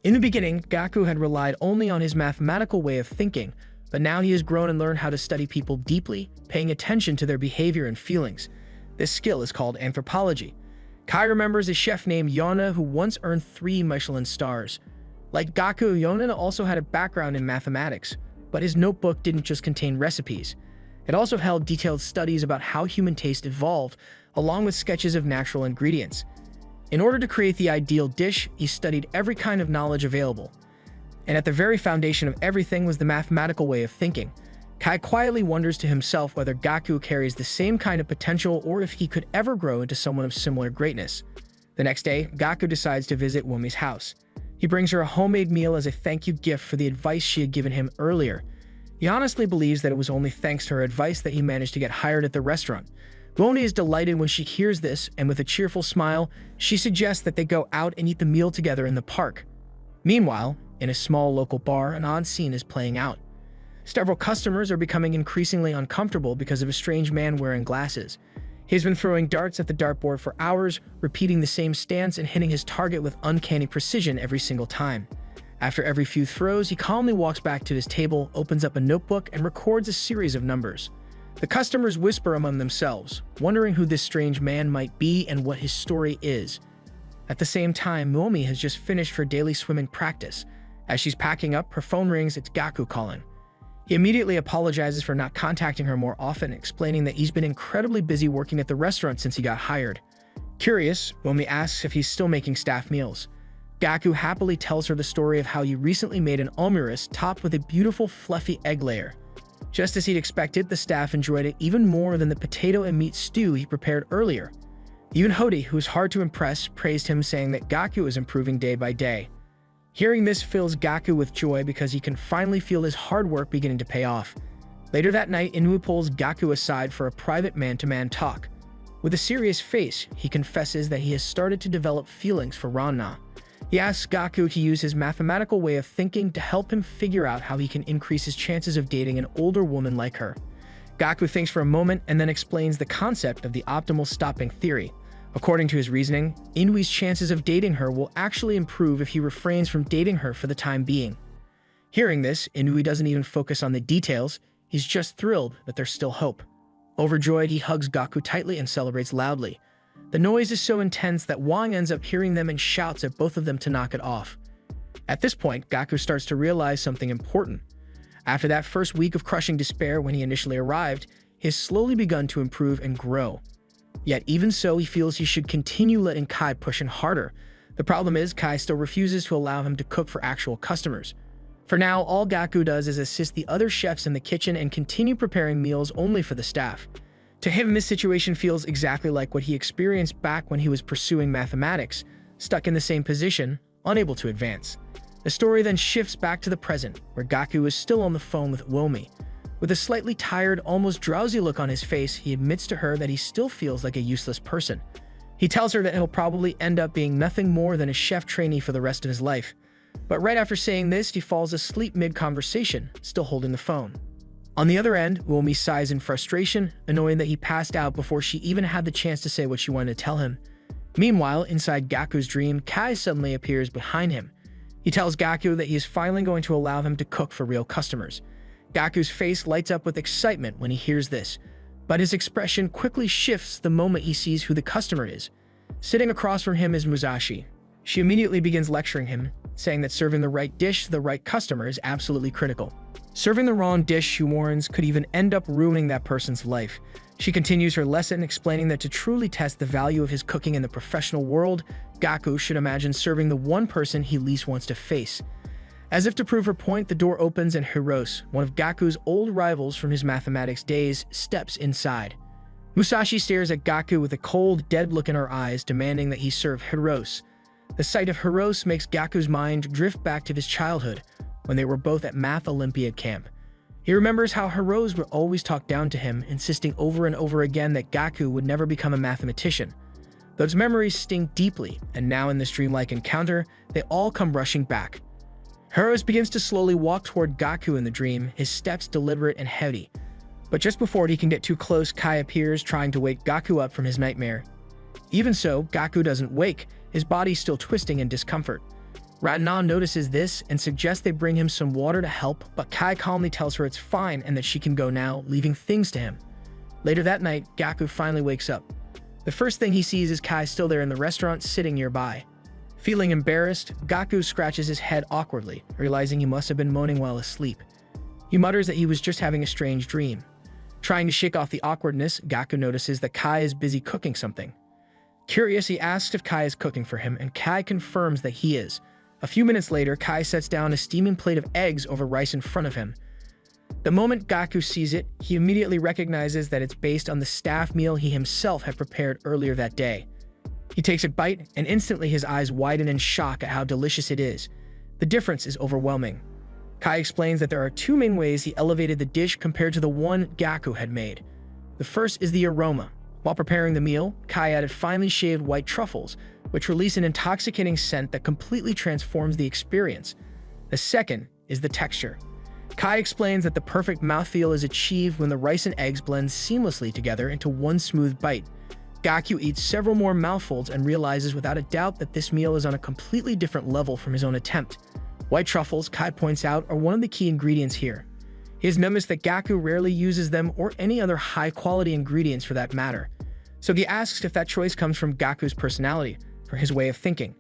In the beginning, Gaku had relied only on his mathematical way of thinking, but now he has grown and learned how to study people deeply, paying attention to their behavior and feelings. This skill is called anthropology. Kai remembers a chef named Yona who once earned 3 Michelin stars. Like Gaku, Yona also had a background in mathematics, but his notebook didn't just contain recipes. It also held detailed studies about how human taste evolved, along with sketches of natural ingredients. In order to create the ideal dish, he studied every kind of knowledge available. And at the very foundation of everything was the mathematical way of thinking. Kai quietly wonders to himself whether Gaku carries the same kind of potential or if he could ever grow into someone of similar greatness. The next day, Gaku decides to visit Womi's house. He brings her a homemade meal as a thank you gift for the advice she had given him earlier. He honestly believes that it was only thanks to her advice that he managed to get hired at the restaurant. Womi is delighted when she hears this, and with a cheerful smile, she suggests that they go out and eat the meal together in the park. Meanwhile, in a small local bar, an odd scene is playing out. Several customers are becoming increasingly uncomfortable because of a strange man wearing glasses. He's been throwing darts at the dartboard for hours, repeating the same stance and hitting his target with uncanny precision every single time. After every few throws, he calmly walks back to his table, opens up a notebook, and records a series of numbers. The customers whisper among themselves, wondering who this strange man might be and what his story is. At the same time, Momi has just finished her daily swimming practice. As she's packing up, her phone rings. It's Gaku calling. He immediately apologizes for not contacting her more often, explaining that he's been incredibly busy working at the restaurant since he got hired. Curious, Momi asks if he's still making staff meals. Gaku happily tells her the story of how he recently made an omelet topped with a beautiful fluffy egg layer. Just as he'd expected, the staff enjoyed it even more than the potato and meat stew he prepared earlier. Even Hodi, who is hard to impress, praised him, saying that Gaku is improving day by day. Hearing this fills Gaku with joy because he can finally feel his hard work beginning to pay off. Later that night, Inu pulls Gaku aside for a private man-to-man talk. With a serious face, he confesses that he has started to develop feelings for Ranna. He asks Gaku to use his mathematical way of thinking to help him figure out how he can increase his chances of dating an older woman like her. Gaku thinks for a moment and then explains the concept of the optimal stopping theory. According to his reasoning, Inui's chances of dating her will actually improve if he refrains from dating her for the time being. Hearing this, Inui doesn't even focus on the details, he's just thrilled that there's still hope. Overjoyed, he hugs Gaku tightly and celebrates loudly. The noise is so intense that Wang ends up hearing them and shouts at both of them to knock it off. At this point, Gaku starts to realize something important. After that first week of crushing despair when he initially arrived, he has slowly begun to improve and grow. Yet even so, he feels he should continue letting Kai push him harder. The problem is, Kai still refuses to allow him to cook for actual customers. For now, all Gaku does is assist the other chefs in the kitchen and continue preparing meals only for the staff. To him, this situation feels exactly like what he experienced back when he was pursuing mathematics, stuck in the same position, unable to advance. The story then shifts back to the present, where Gaku is still on the phone with Womi. With a slightly tired, almost drowsy look on his face, he admits to her that he still feels like a useless person. He tells her that he'll probably end up being nothing more than a chef trainee for the rest of his life. But right after saying this, he falls asleep mid-conversation, still holding the phone. On the other end, Uomi sighs in frustration, annoying that he passed out before she even had the chance to say what she wanted to tell him. Meanwhile, inside Gaku's dream, Kai suddenly appears behind him. He tells Gaku that he is finally going to allow him to cook for real customers. Gaku's face lights up with excitement when he hears this, but his expression quickly shifts the moment he sees who the customer is. Sitting across from him is Musashi. She immediately begins lecturing him, saying that serving the right dish to the right customer is absolutely critical. Serving the wrong dish, she warns, could even end up ruining that person's life. She continues her lesson, explaining that to truly test the value of his cooking in the professional world, Gaku should imagine serving the one person he least wants to face. As if to prove her point, the door opens and Hirose, one of Gaku's old rivals from his mathematics days, steps inside. Musashi stares at Gaku with a cold, dead look in her eyes, demanding that he serve Hirose. The sight of Hirose makes Gaku's mind drift back to his childhood, when they were both at Math Olympiad camp. He remembers how Hirose would always talk down to him, insisting over and over again that Gaku would never become a mathematician. Those memories sting deeply, and now in this dreamlike encounter, they all come rushing back. Hirose begins to slowly walk toward Gaku in the dream, his steps deliberate and heavy. But just before he can get too close, Kai appears, trying to wake Gaku up from his nightmare. Even so, Gaku doesn't wake, his body still twisting in discomfort. Ratanon notices this and suggests they bring him some water to help, but Kai calmly tells her it's fine and that she can go now, leaving things to him. Later that night, Gaku finally wakes up. The first thing he sees is Kai still there in the restaurant, sitting nearby. Feeling embarrassed, Gaku scratches his head awkwardly, realizing he must have been moaning while asleep. He mutters that he was just having a strange dream. Trying to shake off the awkwardness, Gaku notices that Kai is busy cooking something. Curious, he asks if Kai is cooking for him, and Kai confirms that he is. A few minutes later, Kai sets down a steaming plate of eggs over rice in front of him. The moment Gaku sees it, he immediately recognizes that it's based on the staff meal he himself had prepared earlier that day. He takes a bite, and instantly his eyes widen in shock at how delicious it is. The difference is overwhelming. Kai explains that there are two main ways he elevated the dish compared to the one Gaku had made. The first is the aroma. While preparing the meal, Kai added finely shaved white truffles, which release an intoxicating scent that completely transforms the experience. The second is the texture. Kai explains that the perfect mouthfeel is achieved when the rice and eggs blend seamlessly together into one smooth bite. Gaku eats several more mouthfuls and realizes without a doubt that this meal is on a completely different level from his own attempt. White truffles, Kai points out, are one of the key ingredients here. He has noticed that Gaku rarely uses them or any other high-quality ingredients for that matter. So he asks if that choice comes from Gaku's personality, or his way of thinking.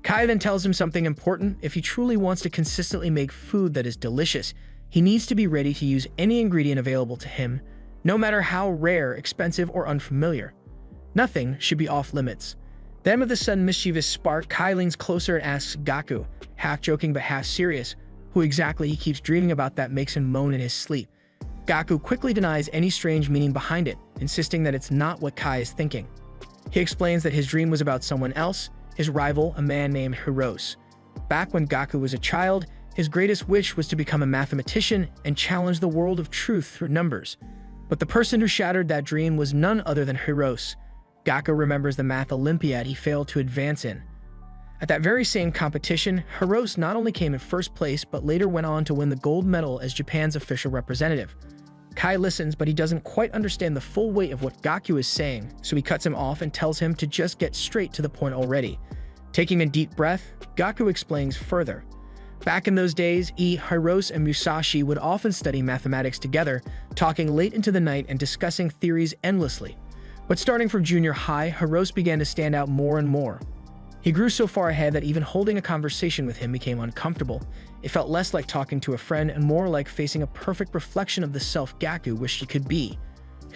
Kai then tells him something important. If he truly wants to consistently make food that is delicious, he needs to be ready to use any ingredient available to him, no matter how rare, expensive, or unfamiliar. Nothing should be off-limits. Then with a sudden mischievous spark, Kai leans closer and asks Gaku, half joking but half serious, who exactly he keeps dreaming about that makes him moan in his sleep. Gaku quickly denies any strange meaning behind it, insisting that it's not what Kai is thinking. He explains that his dream was about someone else, his rival, a man named Hirose. Back when Gaku was a child, his greatest wish was to become a mathematician and challenge the world of truth through numbers. But the person who shattered that dream was none other than Hirose. Gaku remembers the Math Olympiad he failed to advance in. At that very same competition, Hirose not only came in first place, but later went on to win the gold medal as Japan's official representative. Kai listens, but he doesn't quite understand the full weight of what Gaku is saying, so he cuts him off and tells him to just get straight to the point already. Taking a deep breath, Gaku explains further. Back in those days, Hirose and Musashi would often study mathematics together, talking late into the night and discussing theories endlessly. But starting from junior high, Hirose began to stand out more and more. He grew so far ahead that even holding a conversation with him became uncomfortable. It felt less like talking to a friend and more like facing a perfect reflection of the self Gaku wished he could be.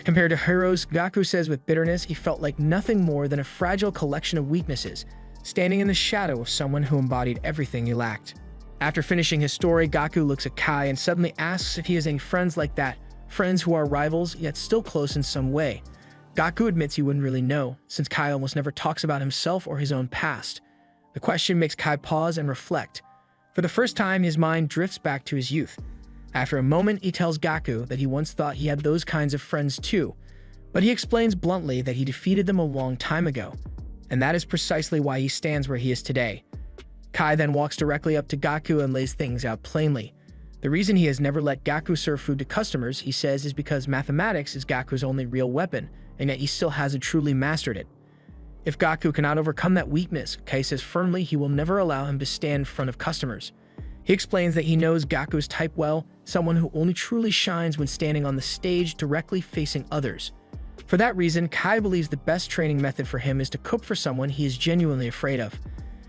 Compared to Hirose, Gaku says with bitterness he felt like nothing more than a fragile collection of weaknesses, standing in the shadow of someone who embodied everything he lacked. After finishing his story, Gaku looks at Kai and suddenly asks if he has any friends like that, friends who are rivals yet still close in some way. Gaku admits he wouldn't really know, since Kai almost never talks about himself or his own past. The question makes Kai pause and reflect. For the first time, his mind drifts back to his youth. After a moment, he tells Gaku that he once thought he had those kinds of friends too, but he explains bluntly that he defeated them a long time ago, and that is precisely why he stands where he is today. Kai then walks directly up to Gaku and lays things out plainly. The reason he has never let Gaku serve food to customers, he says, is because mathematics is Gaku's only real weapon, and yet he still hasn't truly mastered it. If Gaku cannot overcome that weakness, Kai says firmly he will never allow him to stand in front of customers. He explains that he knows Gaku's type well, someone who only truly shines when standing on the stage directly facing others. For that reason, Kai believes the best training method for him is to cook for someone he is genuinely afraid of.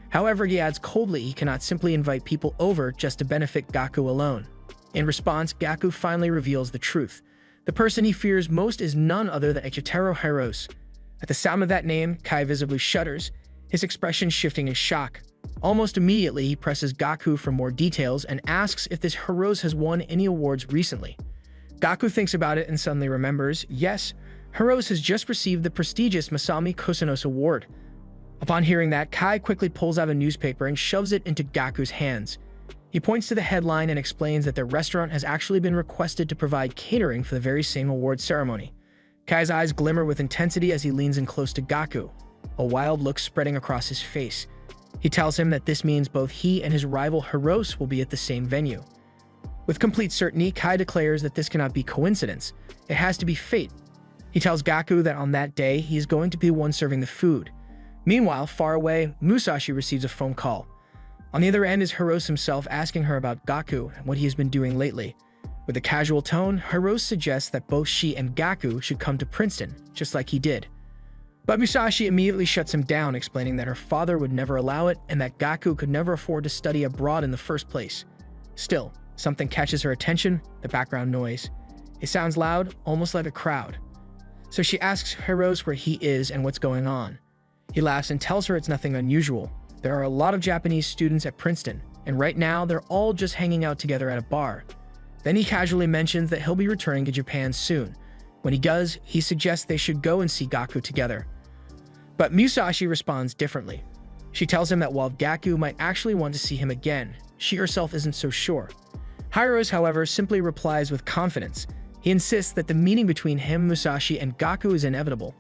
However, he adds coldly he cannot simply invite people over just to benefit Gaku alone. In response, Gaku finally reveals the truth. The person he fears most is none other than Eiichitaro Hirose. At the sound of that name, Kai visibly shudders, his expression shifting in shock. Almost immediately, he presses Gaku for more details and asks if this Hirose has won any awards recently. Gaku thinks about it and suddenly remembers, yes, Hirose has just received the prestigious Masami Kusanos Award. Upon hearing that, Kai quickly pulls out a newspaper and shoves it into Gaku's hands. He points to the headline and explains that their restaurant has actually been requested to provide catering for the very same award ceremony. Kai's eyes glimmer with intensity as he leans in close to Gaku, a wild look spreading across his face. He tells him that this means both he and his rival Hirose will be at the same venue. With complete certainty, Kai declares that this cannot be coincidence. It has to be fate. He tells Gaku that on that day, he is going to be the one serving the food. Meanwhile, far away, Musashi receives a phone call. On the other end is Hirose himself asking her about Gaku and what he has been doing lately. With a casual tone, Hirose suggests that both she and Gaku should come to Princeton, just like he did. But Musashi immediately shuts him down, explaining that her father would never allow it and that Gaku could never afford to study abroad in the first place. Still, something catches her attention, the background noise. It sounds loud, almost like a crowd. So she asks Hirose where he is and what's going on. He laughs and tells her it's nothing unusual. There are a lot of Japanese students at Princeton, and right now they're all just hanging out together at a bar. Then he casually mentions that he'll be returning to Japan soon. When he does, he suggests they should go and see Gaku together. But Musashi responds differently. She tells him that while Gaku might actually want to see him again, she herself isn't so sure. Hirose, however, simply replies with confidence. He insists that the meeting between him, Musashi, and Gaku is inevitable.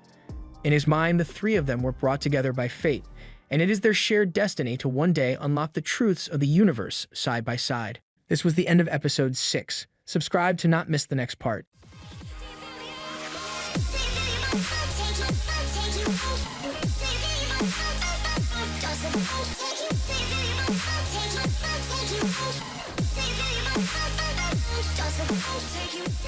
In his mind, the three of them were brought together by fate, and it is their shared destiny to one day unlock the truths of the universe side by side. This was the end of episode 6. Subscribe to not miss the next part. Take you